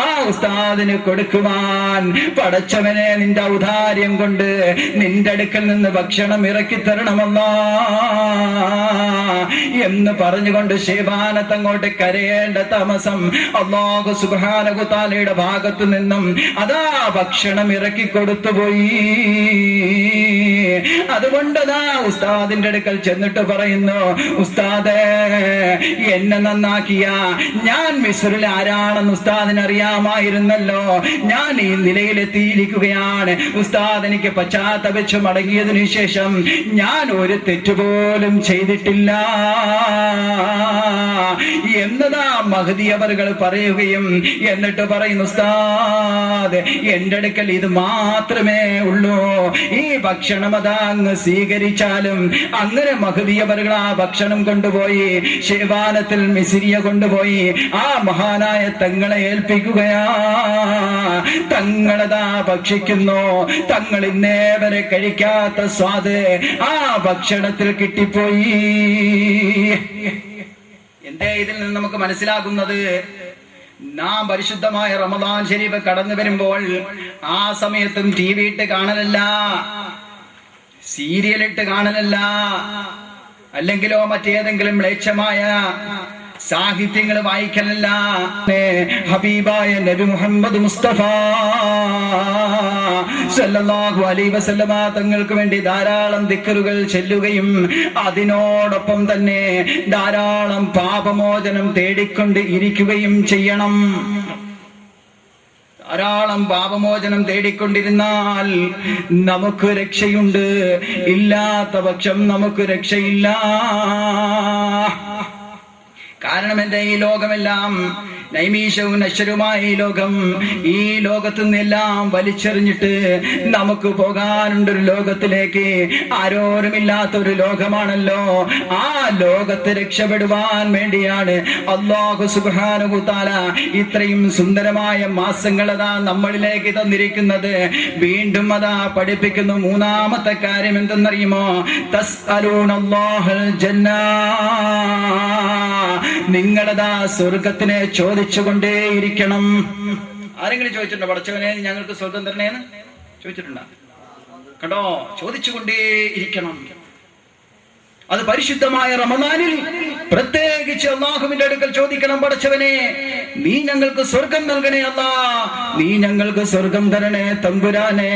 ആ ഉസ്താദിന് കൊടുക്കുവാൻ പടച്ചവനെ നിന്റെ ഔദാര്യം കൊണ്ട് നിന്റെ അടുക്കൽ നിന്ന് ഭക്ഷണം ഇറക്കി തരണമല്ലാ എന്ന് പറഞ്ഞുകൊണ്ട് ശൈബാനത്തങ്ങോട്ട് കരയേണ്ട താമസം അല്ലാഹു സുബ്ഹാനഹു തആലയുടെ ഭാഗത്തു നിന്നും അതാ ഭക്ഷണം ഇറക്കി കൊടുത്തുപോയി. അതുകൊണ്ടതാ ഉസ്താദിന്റെ അടുക്കൽ ചെന്നിട്ട് പറയുന്നു, ഉസ്താദേ എന്നെ നന്നാക്കിയ ഞാൻ മിസ്റിൽ ആരാണെന്ന് ഉസ്താദിന് അറിയാമായിരുന്നല്ലോ. ഞാൻ ഈ നിലയിലെത്തിയിരിക്കുകയാണ്. ഉസ്താദ് എനിക്ക് പശ്ചാത്തപിച്ച് മടങ്ങിയതിനു ശേഷം ഞാൻ ഒരു തെറ്റുപോലും ചെയ്തിട്ടില്ല എന്നതാ മഹദി അവറുകൾ പറയുകയും എന്നിട്ട് പറയുന്നു, ഉസ്താദ് എന്റെ അടുക്കൽ ഇത് മാത്രമേ ഉള്ളൂ, ഈ ഭക്ഷണം അതാ അങ്ങ് സ്വീകരിച്ചാലും. അങ്ങനെ മഹദി അവറുകൾ ആ ഭക്ഷണം കൊണ്ടുപോയി ശൈബാനത്തിൽ മിസ്രിയ കൊണ്ടുപോയി ആ മഹാനായ തങ്ങളെ ഏൽപ്പിക്കുകയാ. തങ്ങളതാ ഭക്ഷിക്കുന്നു. തങ്ങൾ ഇന്നേ വരെ കഴിക്കാത്ത സ്വാദ് ആ ഭക്ഷണത്തിൽ കിട്ടിപ്പോയി. എന്തേ ഇതിൽ നിന്ന് നമുക്ക് മനസ്സിലാകുന്നത്? നാം പരിശുദ്ധമായ റമദാൻ ശരീഫ് കടന്നു വരുമ്പോൾ ആ സമയത്തും ടി വി ഇട്ട് കാണലല്ല, സീരിയൽ ഇട്ട് കാണലല്ല, അല്ലെങ്കിലോ മറ്റേതെങ്കിലും മ്ലേച്ഛമായ സാഹിത്യങ്ങൾ വായിക്കലല്ല. ഹബീബായ നബി മുഹമ്മദ് മുസ്തഫ സല്ലല്ലാഹു അലൈഹി വസല്ലമ തങ്ങൾക്ക് വേണ്ടി ധാരാളം ദിക്റുകൾ ചൊല്ലുകയും അതിനോടൊപ്പം തന്നെ ധാരാളം പാപമോചനം തേടിക്കൊണ്ട് ഇരിക്കുകയും ചെയ്യണം. ധാരാളം പാപമോചനം തേടിക്കൊണ്ടിരുന്നാൽ നമുക്ക് രക്ഷയുണ്ട്, ഇല്ലാത്ത പക്ഷം നമുക്ക് രക്ഷയില്ല. കാരണം എന്റെ ഈ ലോകമെല്ലാം നൈമീശവും നശ്വരവുമായ ഈ ലോകം, ഈ ലോകത്തു നിന്നെല്ലാം വലിച്ചെറിഞ്ഞിട്ട് നമുക്ക് പോകാനുണ്ടൊരു ലോകത്തിലേക്ക്. ആരോരുമില്ലാത്തൊരു ലോകമാണല്ലോ. ആ ലോകത്ത് രക്ഷപ്പെടുവാൻ വേണ്ടിയാണ് അല്ലാഹു സുബ്ഹാനഹു തആല ഇത്രയും സുന്ദരമായ മാസങ്ങൾ അതാ നമ്മളിലേക്ക് തന്നിരിക്കുന്നത്. വീണ്ടും അതാ പഠിപ്പിക്കുന്നു. മൂന്നാമത്തെ കാര്യം എന്തെന്നറിയുമോ? തസ്അലൂനല്ലാഹൽ ജന്ന. നിങ്ങളതാ സ്വർഗത്തിനെ ചോദിച്ചുകൊണ്ടേയിരിക്കണം. ആരെങ്കിലും ചോദിച്ചിട്ടുണ്ടോ പടച്ചവനെ ഞങ്ങൾക്ക് സ്വർഗം തരണേന്ന് ചോദിച്ചിട്ടുണ്ടോ? കണ്ടോ, ചോദിച്ചുകൊണ്ടേയിരിക്കണം. അത് പരിശുദ്ധമായ റമദാനിൽ പ്രത്യേകിച്ച് അല്ലാഹുവിന്റെ അടുക്കൽ ചോദിക്കണം. പടച്ചവനെ നീ ഞങ്ങൾക്ക് സ്വർഗം നൽകണേ അല്ലാ, നീ ഞങ്ങൾക്ക് സ്വർഗം തരണേ തമ്പുരാനെ,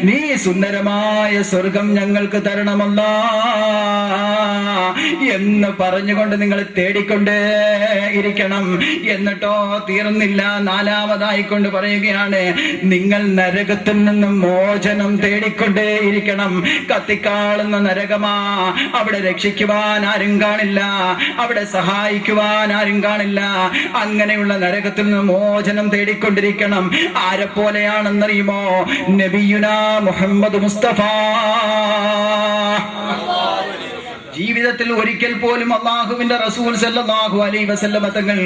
നീ സുന്ദരമായ സ്വർഗം ഞങ്ങൾക്ക് തരണമല്ലാ എന്ന് പറഞ്ഞുകൊണ്ട് നിങ്ങൾ തേടിക്കൊണ്ടേ ഇരിക്കണം. എന്നിട്ടോ തീർന്നില്ല, നാലാമതായിക്കൊണ്ട് പറയുകയാണ്, നിങ്ങൾ നരകത്തിൽ നിന്നും മോചനം തേടിക്കൊണ്ടേ ഇരിക്കണം. കത്തിക്കാളുന്ന നരകമാ, അവിടെ രക്ഷിക്കുവാൻ ആരും കാണില്ല, അവിടെ സഹായിക്കുവാൻ ആരും കാണില്ല. അങ്ങനെയുള്ള നരകത്തിൽ നിന്ന് മോചനം തേടിക്കൊണ്ടിരിക്കണം. ആരെപ്പോലെയാണെന്നറിയുമോ? നബിയുനാ മുഹമ്മദ് മുസ്തഫ. ജീവിതത്തിൽ ഒരിക്കൽ പോലും അല്ലാഹുവിന്റെ റസൂൽ സല്ലല്ലാഹു അലൈഹി വസല്ലമ തങ്ങൾ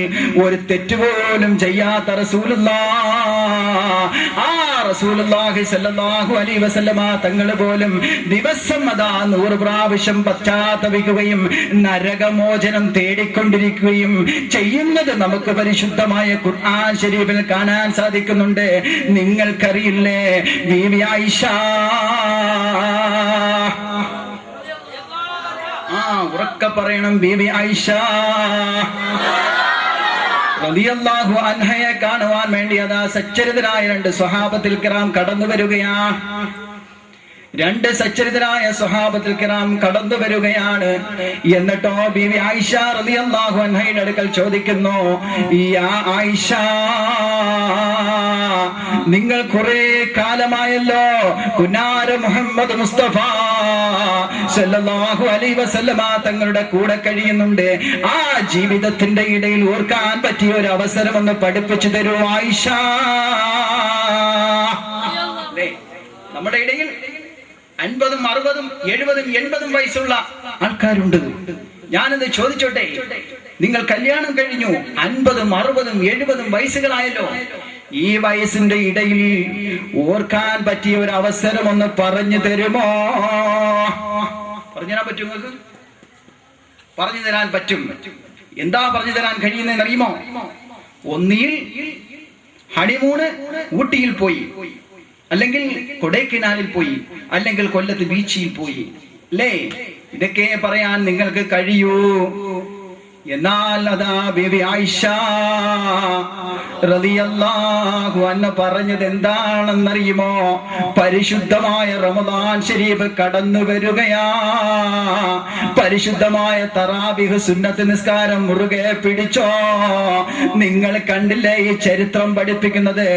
ഒരു തെറ്റുപോലും ചെയ്യാത്ത റസൂലുള്ളാഹ്. ആ റസൂലുള്ളാഹി സല്ലല്ലാഹു അലൈഹി വസല്ലമ തങ്ങൾ പോലും ദിവസം അതാ 100 പ്രാവശ്യം പശ്ചാത്തപിക്കുകയും നരകമോചനം തേടിക്കൊണ്ടിരിക്കുകയും ചെയ്യുന്നത് നമുക്ക് പരിശുദ്ധമായ ഖുർആൻ ശരീഫിൽ കാണാൻ സാധിക്കുന്നുണ്ട്. നിങ്ങൾക്കറിയില്ലേ ബീവി ആയിഷ, ഉറക്കെ പറയണം, ബീബി ആയിഷ റളിയല്ലാഹു അൻഹയെ കാണുവാൻ വേണ്ടി അതാ സച്ചരിതരായ 2 സ്വഹാബത്തുൽ കിറാം കടന്നു വരികയാണ്. 2 സച്ചരിതരായ സ്വഹാബത്തുൽ കിറാം കടന്നു വരികയാണ്. എന്നിട്ടോ ബീവി ആയിഷ റളിയല്ലാഹു അൻഹയുടെ അടുക്കൽ ചോദിക്കുന്നു, യാ ആയിഷ, നിങ്ങൾ കുറെ കാലമായല്ലോ കുനാര മുഹമ്മദ് മുസ്തഫ സല്ലല്ലാഹു അലൈഹി വസല്ലമ തങ്ങളുടെ കൂടെ കഴിയുന്നുണ്ട്. ആ ജീവിതത്തിന്റെ ഇടയിൽ ഓർക്കാൻ പറ്റിയ ഒരു അവസരം ഒന്ന് പഠിപ്പിച്ചു തരൂ ആയിഷ. നമ്മുടെ ഇടയിൽ 50, 60, 70, 80 വയസ്സുള്ള ആൾക്കാരുണ്ട്. ഞാനെന്ന് ചോദിച്ചോട്ടെ, നിങ്ങൾ കല്യാണം കഴിഞ്ഞു 50, 60, 70 വയസ്സുകളായല്ലോ. ഈ വയസ്സിന്റെ ഇടയിൽ ഓർക്കാൻ പറ്റിയ ഒരു അവസരം ഒന്ന് പറഞ്ഞു തരുമോ? പറഞ്ഞു തരാൻ പറ്റും? നിങ്ങൾക്ക് പറഞ്ഞു തരാൻ പറ്റും. എന്താ പറഞ്ഞു തരാൻ കഴിയുന്നതെന്ന് അറിയുമോ? ഒന്നിൽ ഹണിമൂണ് ഊട്ടിയിൽ പോയി, അല്ലെങ്കിൽ കൊടൈക്കനാലിൽ പോയി, അല്ലെങ്കിൽ കൊല്ലത്ത് ബീച്ചിൽ പോയി അല്ലേ? ഇതൊക്കെ പറയാൻ നിങ്ങൾക്ക് കഴിയൂ. എന്നാൽ അതാ ബീവി ആയിഷ റളിയല്ലാഹു അൻഹ പറഞ്ഞത് എന്താണെന്നറിയുമോ? പരിശുദ്ധമായ റമദാൻ ശരീഫ് കടന്നു വരികയാ. പരിശുദ്ധമായ തറാബിഹ് സുന്നത്ത് നിസ്കാരം മുറുകെ പിടിച്ചോ. നിങ്ങൾ കണ്ടില്ലേ ഈ ചരിത്രം പഠിപ്പിക്കുന്നത്?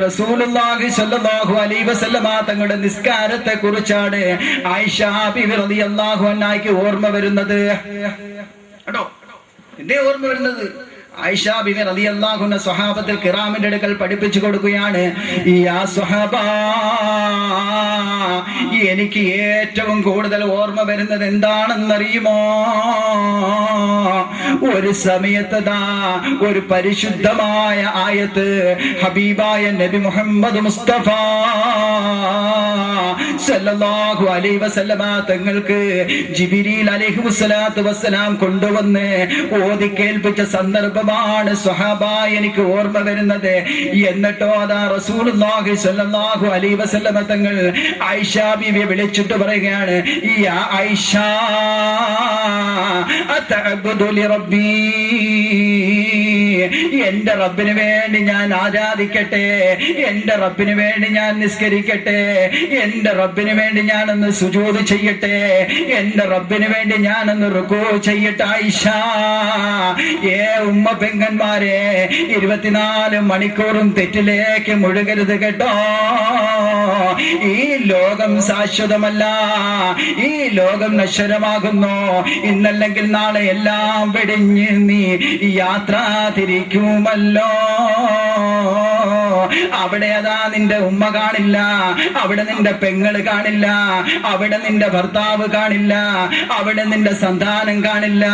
റസൂലുള്ളാഹി സ്വല്ലല്ലാഹു അലൈഹി വസല്ലമ തങ്ങളുടെ നിസ്കാരത്തെ കുറിച്ചാണ് ആയിഷ ബീവി റളിയല്ലാഹു അൻഹയ്ക്ക് ഓർമ്മ വരുന്നത്. കേട്ടോ, എന്തേ ഓർമ്മ വരുന്നത്? ആയിഷ ബിബി റളിയല്ലാഹു അൻഹ സ്വഹാബത്തുൽ കിറാമിന്റെ അടുക്കൽ പഠിപ്പിച്ചു കൊടുക്കുകയാണ്. യാ സ്വഹാബ, എനിക്ക് ഏറ്റവും കൂടുതൽ ഓർമ്മ വരുന്നത് എന്താണെന്നറിയുമോ? ഒരു സമയത്ത് ഒരു പരിശുദ്ധമായ ആയത്ത് ഹബീബായ നബി മുഹമ്മദ് മുസ്തഫ സല്ലല്ലാഹു അലൈഹി വസല്ലമ തങ്ങൾക്ക് ജിബ്രീൽ അലൈഹിസ്സലാത്തു വസ്സലാം കൊണ്ടുവന്ന് ഓതി കേൾപ്പിച്ച സന്ദർഭമാണ് സ്വഹാബ എനിക്ക് ഓർമ്മ വരുന്നത്. എന്നിട്ടോ അതാ റസൂലുള്ളാഹി സ്വല്ലല്ലാഹു അലൈഹി വസല്ലമ തങ്ങൾ ആയിഷ ബീവിയെ വിളിച്ചിട്ട് പറയുകയാണ്, യാ ആയിഷ അതഅബ്ദു ലിറബ്ബി, എന്റെ റബ്ബിന് വേണ്ടി ഞാൻ ആരാധിക്കട്ടെ, എന്റെ റബ്ബിന് വേണ്ടി ഞാൻ നിസ്കരിക്കട്ടെ, എന്റെ റബ്ബിന് വേണ്ടി ഞാനൊന്ന് സുജൂദ് ചെയ്യട്ടെ, എന്റെ റബ്ബിന് വേണ്ടി ഞാനൊന്ന് റുകൂ ചെയ്യട്ടെ. ആയിഷ, ഉമ്മ പെങ്ങന്മാരെ, 24 മണിക്കൂറും തെറ്റിലേക്ക് മുഴുകരുത് കേട്ടോ. ഈ ലോകം ശാശ്വതമല്ല, ഈ ലോകം നശ്വരമാകുന്നു. ഇന്നല്ലെങ്കിൽ നാളെ എല്ലാം വെടിഞ്ഞ് നീ യാത്ര തിരിക്കുമല്ലോ. അവിടെ അതാ നിന്റെ ഉമ്മ കാണില്ല, അവിടെ നിന്റെ പെങ്ങള് കാണില്ല, അവിടെ നിന്റെ ഭർത്താവ് കാണില്ല, അവിടെ നിന്റെ സന്താനം കാണില്ല.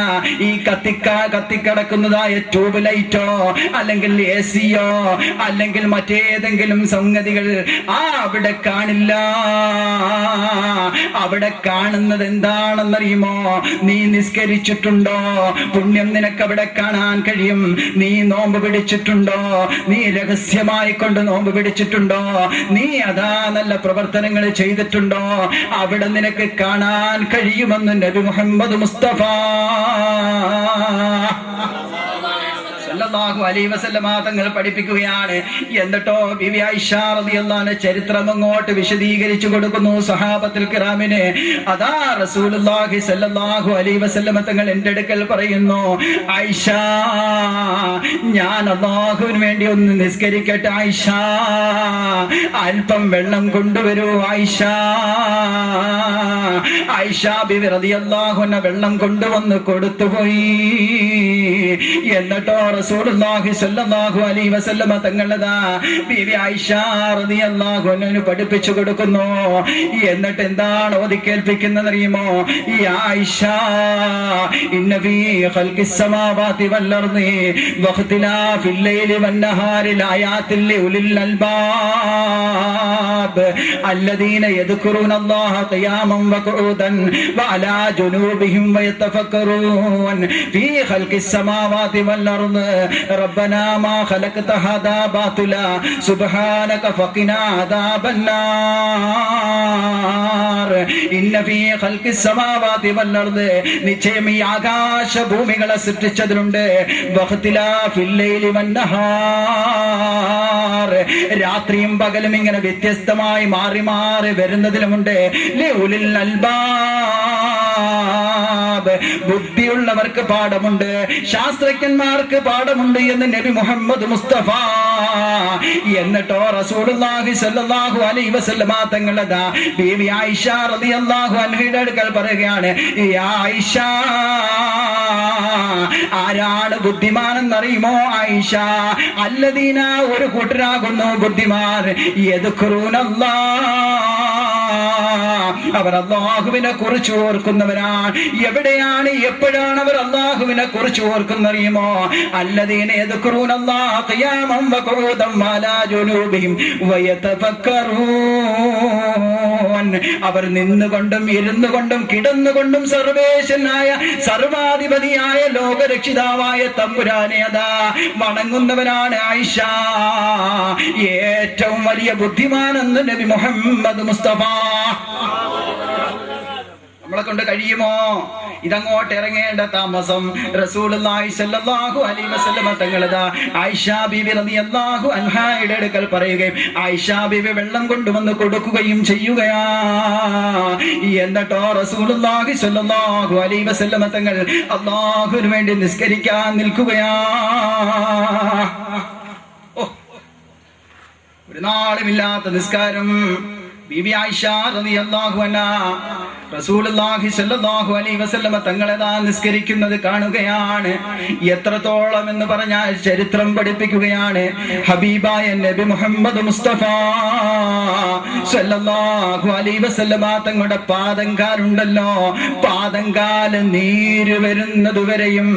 ഈ കത്തിക്കടക്കുന്നതായ ട്യൂബ് ലൈറ്റോ അല്ലെങ്കിൽ AC-യോ അല്ലെങ്കിൽ മറ്റേതെങ്കിലും സംഗതികൾ അവിടെ കാണില്ല. അവിടെ കാണുന്നത് എന്താണെന്നറിയുമോ? നീ നിസ്കരിച്ചിട്ടുണ്ടോ? പുണ്യം നിനക്ക് അവിടെ കാണാൻ കഴിയും. നീ നോമ്പ് പിടിച്ചിട്ടുണ്ടോ? നീ രഹസ്യമായി കൊണ്ട് നോമ്പ് പിടിച്ചിട്ടുണ്ടോ? നീ അതാ നല്ല പ്രവർത്തനങ്ങൾ ചെയ്തിട്ടുണ്ടോ? അവിടെ നിനക്ക് കാണാൻ കഴിയുമെന്ന് നബി മുഹമ്മദ് മുസ്തഫ സല്ലല്ലാഹു അലൈഹി വസല്ലമ തങ്ങൾ പഠിപ്പിക്കുകയാണ്. എന്നിട്ടോ ബീവി ആയിഷ റളിയല്ലാഹു അൻഹ ചരിത്രം അങ്ങോട്ട് വിശദീകരിച്ചു കൊടുക്കുന്നു സ്വഹാബത്തുൽ കിറാമിനെ. അതാ റസൂലുള്ളാഹി സല്ലല്ലാഹു അലൈഹി വസല്ലമ തങ്ങൾ എൻ്റെ അടുക്കൽ പറയുന്നു, ആയിഷ, ഞാൻ അല്ലാഹുവിന് വേണ്ടി ഒന്ന് നിസ്കരിക്കട്ടെ ആയിഷ, അല്പം വെള്ളം കൊണ്ടുവരൂ ആയിഷ. ആയിഷ ബീവി റളിയല്ലാഹു അൻഹ വെള്ളം കൊണ്ടുവന്ന് കൊടുത്തുപോയി. എന്നിട്ടോ റസൂലുള്ളാഹി സ്വല്ലല്ലാഹു അലൈഹി വസല്ലമ തങ്ങളതാ ബീവി ആയിഷ റളിയല്ലാഹു അൻഹ പഠിപ്പിച്ചു കൊടുക്കുന്നു. എന്നിട്ട് എന്താണ് ഓതി കേൾപ്പിക്കുന്നത് അറിയുമോ? യാ ആയിഷ, ഇന്ന ഫീ ഖൽഖിസ് സമാവാതി വൽ അർദി വഖ്തിലാഫിൽ ലൈലി വൻ നഹാരി ലആയാതിൽ ലിഉലിൽ അൽബാബ് അല്ലദീന യദ്കുറൂനല്ലാഹ ഖിയാമൻ വഖുഊദൻ വഅലാ ജുനൂബിഹിം വയതഫക്കറൂൻ ഫീ ഖൽഖിസ് സമാവാതി വൽ അർദി ربنا ما خلقت هذا باطلا سبحانك فقنا عذاب النار إن في خلق السماوات والأرض നിശ്ചയം ഈ ആകാശ ഭൂമികളെ സൃഷ്ടിച്ചതിലുണ്ട് വഖ്തിലാഫിൽ ലൈലി വന്നഹാർ, രാത്രിയും പകലും ഇങ്ങനെ വ്യത്യസ്തമായി മാറി മാറി വരുന്നതിലുമുണ്ട് ലിഉലിൽ അൽബാബ്, ബുദ്ധിയുള്ളവർക്ക് പാഠമുണ്ട്, ശാസ്ത്രജ്ഞന്മാർക്ക് പാഠമുണ്ട് എന്ന് നബി മുഹമ്മദ് മുസ്തഫ. എന്നിട്ടോ റസൂലുള്ളാഹി സ്വല്ലല്ലാഹു അലൈഹി വസല്ലമ തങ്ങളതാ ബീവി ആയിഷ റളിയല്ലാഹു അൻഹയുടെ അടുക്കൽ പറയുകയാണ്, യാ ആയിഷ, ആരാണ് ബുദ്ധിമാനെന്നറിയുമോ ആയിഷ? അല്ലദീന, ഒരു കൂട്ടരാകുന്നു ബുദ്ധിമാൻ, യദ്കുറൂനല്ലാഹ്, അവർ അല്ലാഹുവിനെ കുറിച്ച് ഓർക്കുന്നവരാണ്. എവിടെയാണ് എപ്പോഴാണ് അവർ അല്ലാഹുവിനെ കുറിച്ച് ഓർക്കുന്നറിയുമോ? അല്ലദീന യദ്കുറൂനല്ലാഹ ഖിയാമൻ വഖുഊദൻ വഅലാ ജുനൂബിഹിം വയതഫക്കറൂൻ. അവർ നിന്നുകൊണ്ടും ഇരുന്നുകൊണ്ടും കിടന്നുകൊണ്ടും സർവേശനായ സർവാധിപതിയായ ലോകരക്ഷിതാവായ തമ്പുരാനെ അതാ വണങ്ങുന്നവരാണ് ആയിഷ. ഏറ്റവും വലിയ ബുദ്ധിമാനെന്ന് നബി മുഹമ്മദ് മുസ്തഫ. നമ്മളെ കൊണ്ട് കഴിയുമോ? ഇതങ്ങോട്ട് ഇറങ്ങേണ്ട താമസം റസൂലുള്ളാഹി സ്വല്ലല്ലാഹു അലൈഹി വസല്ലം തങ്ങളതാ ആയിഷ ബീബി റളിയല്ലാഹു അൻഹായുടെ അടുക്കൽ പറയുകയും ആയിഷ ബീബി വെള്ളം കൊണ്ടുവന്ന് കൊടുക്കുകയും ചെയ്യുകയാ. എന്നിട്ടോ റസൂലുള്ളാഹി സ്വല്ലല്ലാഹു അലൈഹി വസല്ലം തങ്ങൾ അല്ലാഹുവിന് വേണ്ടി നിസ്കരിക്കാൻ നിൽക്കുകയാ. ഒരു നാളുമില്ലാത്ത നിസ്കാരം. ബീബി ആയിഷ റളിയല്ലാഹു അൻഹാ റസൂലുള്ളാഹി സ്വല്ലല്ലാഹു അലൈഹി വസല്ലം തങ്ങളെതാ നിസ്കരിക്കുന്നത് കാണുകയാണ്. എത്രത്തോളം എന്ന് പറഞ്ഞാൽ ചരിത്രം പഠിപ്പിക്കുകയാണ്. ഹബീബായ നബി മുഹമ്മദ് മുസ്തഫ സ്വല്ലല്ലാഹു അലൈഹി വസല്ലം തങ്ങളുടെ പാദങ്കാലുണ്ടല്ലോ, പാദങ്കാല് നീര് വരുന്നതുവരെയും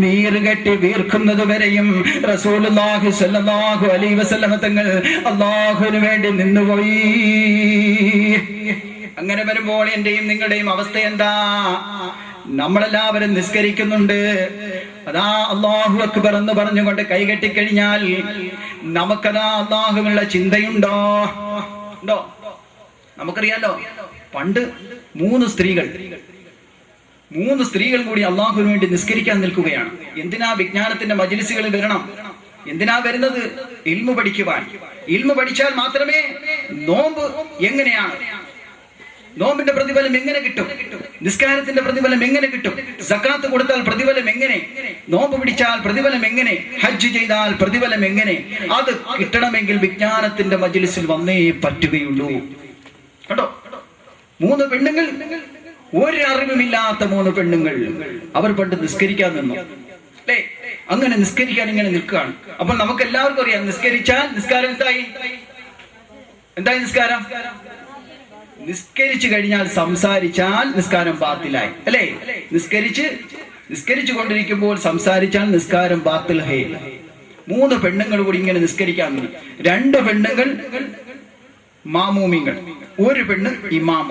നീര് കെട്ടി വീർക്കുന്നതുവരെയും റസൂലുള്ളാഹി സ്വല്ലല്ലാഹു അലൈഹി വസല്ലം തങ്ങൾ അല്ലാഹുവിന് വേണ്ടി നിന്നുപോയി. അങ്ങനെ വരുമ്പോൾ എന്റെയും നിങ്ങളുടെയും അവസ്ഥ എന്താ? നമ്മളെല്ലാവരും നിസ്കരിക്കുന്നുണ്ട്, അതാ അല്ലാഹു അക്ബർ എന്ന് പറഞ്ഞുകൊണ്ട് കൈകെട്ടിക്കഴിഞ്ഞാൽ നമുക്കതാ അല്ലാഹുവിനുള്ള ചിന്തയുണ്ടോ? ഉണ്ടോ? നമുക്കറിയാലോ, പണ്ട് മൂന്ന് സ്ത്രീകൾ കൂടി അല്ലാഹുവിന് വേണ്ടി നിസ്കരിക്കാൻ നിൽക്കുകയാണ്. എന്തിനാ വിജ്ഞാനത്തിന്റെ മജ്‌ലിസുകളിൽ വരണം? എന്തിനാ വരുന്നത്? ഇൽമു പഠിക്കുവാൻ. ഇൽമു പഠിച്ചാൽ മാത്രമേ നോമ്പ് എങ്ങനെയാണ്, നോമ്പിന്റെ പ്രതിഫലം എങ്ങനെ കിട്ടും, നിസ്കാരത്തിന്റെ പ്രതിഫലം എങ്ങനെ കിട്ടും, സക്കാത്ത് കൊടുത്താൽ പ്രതിഫലം എങ്ങനെ, നോമ്പ് പിടിച്ചാൽ പ്രതിഫലം എങ്ങനെ, ഹജ്ജ് ചെയ്താൽ പ്രതിഫലം എങ്ങനെ, അത് കിട്ടണമെങ്കിൽ വിജ്ഞാനത്തിന്റെ മജ്‌ലിസിൽ വന്നേ പറ്റുകയുള്ളൂ. കേട്ടോ, മൂന്ന് പെണ്ണുങ്ങൾ, ഒരു അറിവുമില്ലാത്ത മൂന്ന് പെണ്ണുങ്ങൾ, അവർ പണ്ട് നിസ്കരിക്കാൻ നിന്നു അല്ലേ? അങ്ങനെ നിസ്കരിക്കാൻ ഇങ്ങനെ നിൽക്കുകയാണ്. അപ്പോൾ നമുക്ക് എല്ലാവർക്കും അറിയാം, നിസ്കരിച്ചാൽ നിസ്കാരം എന്തായി നിസ്കാരം? നിസ്കരിച്ചു കഴിഞ്ഞാൽ സംസാരിച്ചാൽ നിസ്കാരം ബാത്തിലായി അല്ലേ? നിസ്കരിച്ചു കൊണ്ടിരിക്കുമ്പോൾ സംസാരിച്ചാൽ നിസ്കാരം ബാത്തിൽ ഹേ. മൂന്ന് പെണ്ണുങ്ങൾ കൂടി ഇങ്ങനെ നിസ്കരിക്കാൻ നിന്നു. രണ്ട് പെണ്ണുങ്ങൾ മാമൂമിങ്ങൾ, ഒരു പെണ്ണ് ഇമാമ.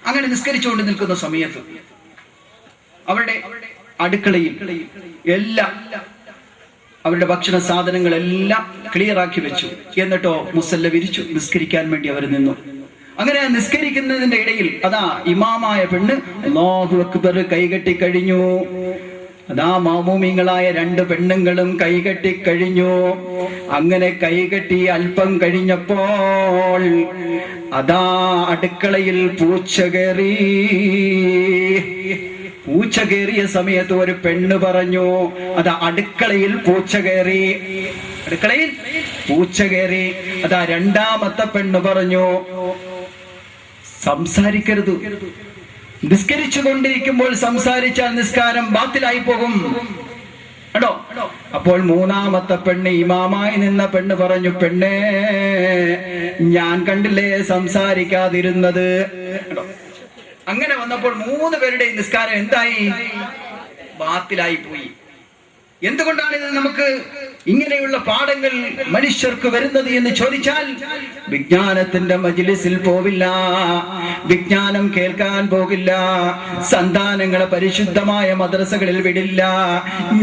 അങ്ങനെ നിസ്കരിച്ചുകൊണ്ട് നിൽക്കുന്ന സമയത്ത് അവരുടെ അടുക്കളയിൽ എല്ലാം അവരുടെ ഭക്ഷണ സാധനങ്ങളെല്ലാം ക്ലിയർ ആക്കി വെച്ചു. എന്നിട്ടോ മുസല്ല വിരിച്ചു, നിസ്കരിക്കാൻ വേണ്ടി അവർ നിന്നു. അങ്ങനെ നിസ്കരിക്കുന്നതിന്റെ ഇടയിൽ അതാ ഇമാമായ പെണ്ണ് അല്ലാഹു അക്ബർ കൈകെട്ടി കഴിഞ്ഞു. അതാ മാമൂമിങ്ങളായ രണ്ട് പെണ്ണുങ്ങളും കൈകെട്ടി കഴിഞ്ഞു. അങ്ങനെ കൈകെട്ടി അല്പം കഴിഞ്ഞപ്പോൾ അതാ അടുക്കളയിൽ പൂച്ച കയറിയ സമയത്ത് ഒരു പെണ്ണ് പറഞ്ഞു, അതാ അടുക്കളയിൽ പൂച്ച കയറി. അതാ രണ്ടാമത്തെ പെണ്ണ് പറഞ്ഞു, സംസാരിക്കരുത്, നിസ്കരിച്ചു കൊണ്ടിരിക്കുമ്പോൾ സംസാരിച്ചാൽ നിസ്കാരം ബാത്തിലായി പോകും കേട്ടോ. അപ്പോൾ മൂന്നാമത്തെ പെണ്ണ്, ഇമാമായി നിന്ന പെണ്ണ് പറഞ്ഞു, പെണ്ണേ ഞാൻ കണ്ടില്ലേ സംസാരിക്കാതിരുന്നത്. അങ്ങനെ വന്നപ്പോൾ മൂന്ന് പേരുടെയും നിസ്കാരം എന്തായി? ബാത്തിലായി പോയി. എന്തുകൊണ്ടാണ് ഇത് നമുക്ക് ഇങ്ങനെയുള്ള പാഠങ്ങൾ മനുഷ്യർക്ക് വരുന്നത് എന്ന് ചോദിച്ചാൽ, വിജ്ഞാനത്തിന്റെ മജ്‌ലിസിൽ പോവില്ല, വിജ്ഞാനം കേൾക്കാൻ പോകില്ല, സന്താനങ്ങളെ പരിശുദ്ധമായ മദ്രസകളിൽ വിടില്ല.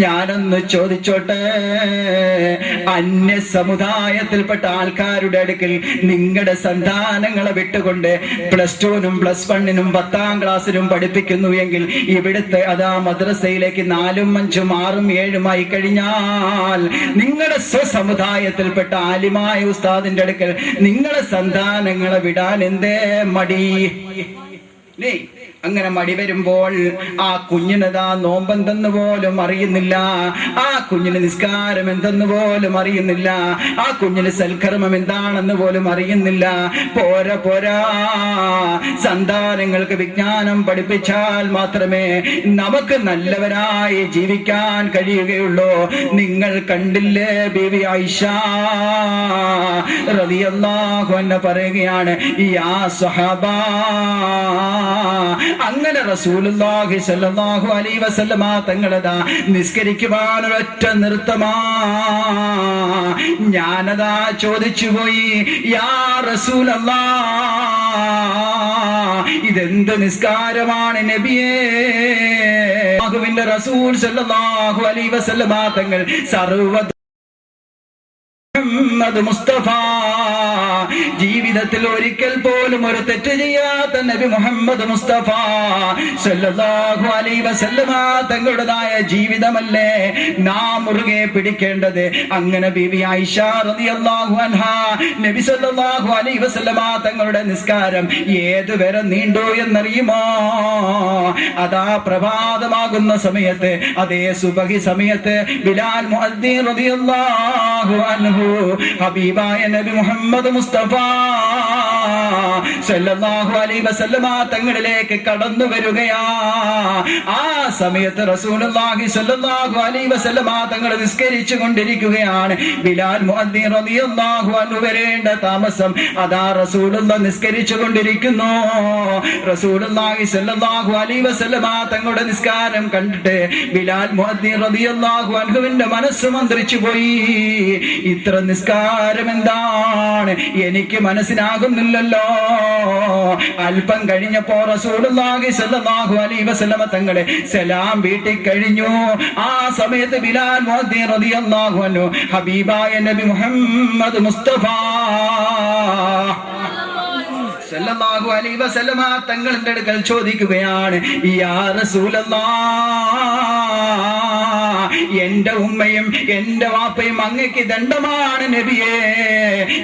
ഞാനൊന്ന് ചോദിച്ചോട്ടെ, അന്യ സമുദായത്തിൽപ്പെട്ട ആൾക്കാരുടെ അടുക്കൽ നിങ്ങളുടെ സന്താനങ്ങളെ വിട്ടുകൊണ്ട് +2-നും +1-നും 10ാം ക്ലാസ്സിലും പഠിപ്പിക്കുന്നു എങ്കിൽ ഇവിടുത്തെ അതാ മദ്രസയിലേക്ക് 4ഉം 5ഉം 6ഉം 7ഉം ആയി കഴിഞ്ഞാൽ നിങ്ങളുടെ സ്വസമുദായത്തിൽപ്പെട്ട ആലിമായ ഉസ്താദിന്റെ അടുക്കൽ നിങ്ങളുടെ സന്താനങ്ങളെ വിടാൻ എന്തേ മടി? അങ്ങനെ മടി വരുമ്പോൾ ആ കുഞ്ഞിനതാ നോമ്പെന്തെന്ന് പോലും അറിയുന്നില്ല, ആ കുഞ്ഞിന് നിസ്കാരം എന്തെന്ന് പോലും അറിയുന്നില്ല, ആ കുഞ്ഞിന് സൽക്കർമ്മം എന്താണെന്ന് പോലും അറിയുന്നില്ല. പോരാ സന്താനങ്ങൾക്ക് വിജ്ഞാനം പഠിപ്പിച്ചാൽ മാത്രമേ നമുക്ക് നല്ലവരായി ജീവിക്കാൻ കഴിയുകയുള്ളൂ. നിങ്ങൾ കണ്ടില്ലേ ബീവി ആയിഷ റളിയല്ലാഹു അൻഹ പറയുകയാണ്, യാ സ്വഹാബാ, അങ്ങനെ റസൂലുള്ളാഹി സ്വല്ലല്ലാഹു അലൈഹി വസല്ലമ തങ്ങളതാ നിസ്കരിക്കുവാൻ ഒരൊറ്റ നിർത്തമാ. ഞാനതാ ചോദിച്ചു പോയി, യാ റസൂലല്ലാഹ്, ഇതെന്ത് നിസ്കാരമാണ് നബിയേ? അല്ലാഹുവിന്റെ റസൂൽ സ്വല്ലല്ലാഹു അലൈഹി വസല്ലമ തങ്ങൾ സർവ്വ മുസ്തഫ ജീവിതത്തിൽ ഒരിക്കൽ പോലും ഒരു തെറ്റ് ചെയ്യാത്ത നബി മുഹമ്മദ് മുസ്തഫ സല്ലല്ലാഹു അലൈഹി വസല്ലമ തങ്ങളുടേതായ ജീവിതമല്ലേ നാം മുറുകെ പിടിക്കേണ്ടത്. അങ്ങനെ ബീവി ആയിഷ റളിയല്ലാഹു അൻഹാ നബി സല്ലല്ലാഹു അലൈഹി വസല്ലമ തങ്ങളുടെ നിസ്കാരം ഏതുവരെ നീണ്ടു എന്നറിയുമോ? അതാ പ്രഭാതമാകുന്ന സമയത്ത്, അതേ സുബഹി സമയത്ത് ബിലാൽ മുഅദ്ദിൻ റളിയല്ലാഹു അൻഹു ഹബീബായ നബി മുഹമ്മദ് മുസ്തഫ സല്ലല്ലാഹു അലൈഹി വസല്ലമ തങ്ങളിലേക്ക് കടന്നു വരികയാ. ആ സമയത്ത് റസൂലുള്ളാഹി സല്ലല്ലാഹു അലൈഹി വസല്ലമ തങ്ങൾ നിസ്കരിച്ചു കൊണ്ടിരിക്കുകയാണ്. ബിലാൽ മുഅദ്ദിൻ റളിയല്ലാഹു അൻഹു വരേണ്ട താമസം, അതാ റസൂലുള്ളാഹി നിസ്കരിച്ചു കൊണ്ടിരിക്കുന്നു. റസൂലുള്ളാഹി സല്ലല്ലാഹു അലൈഹി വസല്ലമ തങ്ങളുടെ നിസ്കാരം കണ്ടിട്ട് ബിലാൽ മുഅദ്ദിൻ റളിയല്ലാഹു അൻഹുവിന്റെ മനസ്സ് മന്ത്രിച്ചു പോയി. ഇത്ര നിസ്കാരം എന്താണ് എനിക്ക് മനസ്സിലാകുന്നില്ലല്ലോ. അല്പം കഴിഞ്ഞപ്പോ റസൂലുള്ളാഹി സ്വല്ലല്ലാഹു അലൈഹി വസല്ലമ തങ്ങളെ സലാം വീട്ടി കഴിഞ്ഞു. ആ സമയത്ത് ബിലാൽ മുഅദ്ദിൻ റളിയല്ലാഹു അൻഹു ഹബീബായ നബി മുഹമ്മദ് മുസ്തഫ സല്ലല്ലാഹു അലൈഹി വസല്ലമ തങ്ങളുടെ അടുക്കൽ ചോദിക്കുകയാണ്, യാ റസൂലല്ലാഹ്, എന്റെ ഉമ്മയും എന്റെ വാപ്പയും അങ്ങക്ക് ദണ്ഡമാണ് നബിയേ,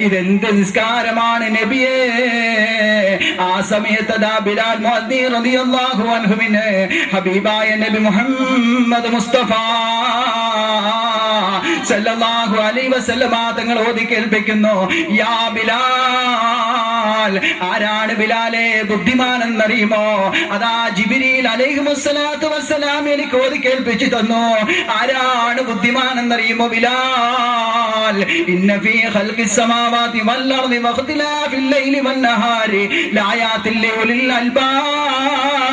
ഇതെന്ത് നിസ്കാരമാണ് നബിയേ? ആ സമയത്ത് ബിലാൽ മുഅദ്ദിൻ റളിയല്ലാഹു അൻഹുവിനെ ഹബീബായ നബി മുഹമ്മദ് മുസ്തഫ സല്ലല്ലാഹു അലൈഹി വസല്ലമ തങ്ങൾ ഓതി കേൾപ്പിക്കുന്നു, യാ ബിലാൽ. ആരാണ് ബിലാലെ ബുദ്ധിമാൻ എന്നറിയുമോ? അതാ ജിബ്രീൽ അലൈഹിസ്സലാത്തു വസ്സലാം എനിക്ക് ഓതി കേൾപ്പിച്ചു തന്നു. ആരാണ് ബുദ്ധിമാൻ എന്നറിയുമോ? ബിലാൽ. ഇന്ന ഫീ ഖൽഖിസ് സമാവാതി വൽ അർളി വഖ്തിലാഫിൽ ലൈലി വൻ നഹാരി ലആയാതിൽ ലിഉലിൽ അൽബാബ്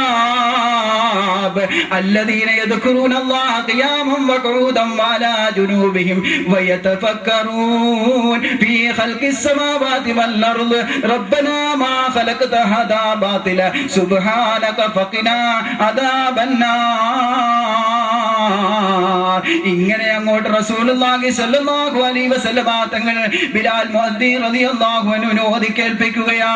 الذين يذكرون الله قياما وقعودا وعلى جنوبهم ويتفكرون في خلق السماوات والأرض ربنا ما خلقت هذا باطلا سبحانك فقنا عذاب النار. ഇങ്ങനെ അങ്ങോട്ട് റസൂലുള്ളാഹി സ്വല്ലല്ലാഹു അലൈഹി വസല്ലമ തങ്ങൾ ബിലാൽ മുഅദ്ദിൻ റളിയല്ലാഹു അൻഹു ഓതി കേൾപ്പിക്കുകയാ.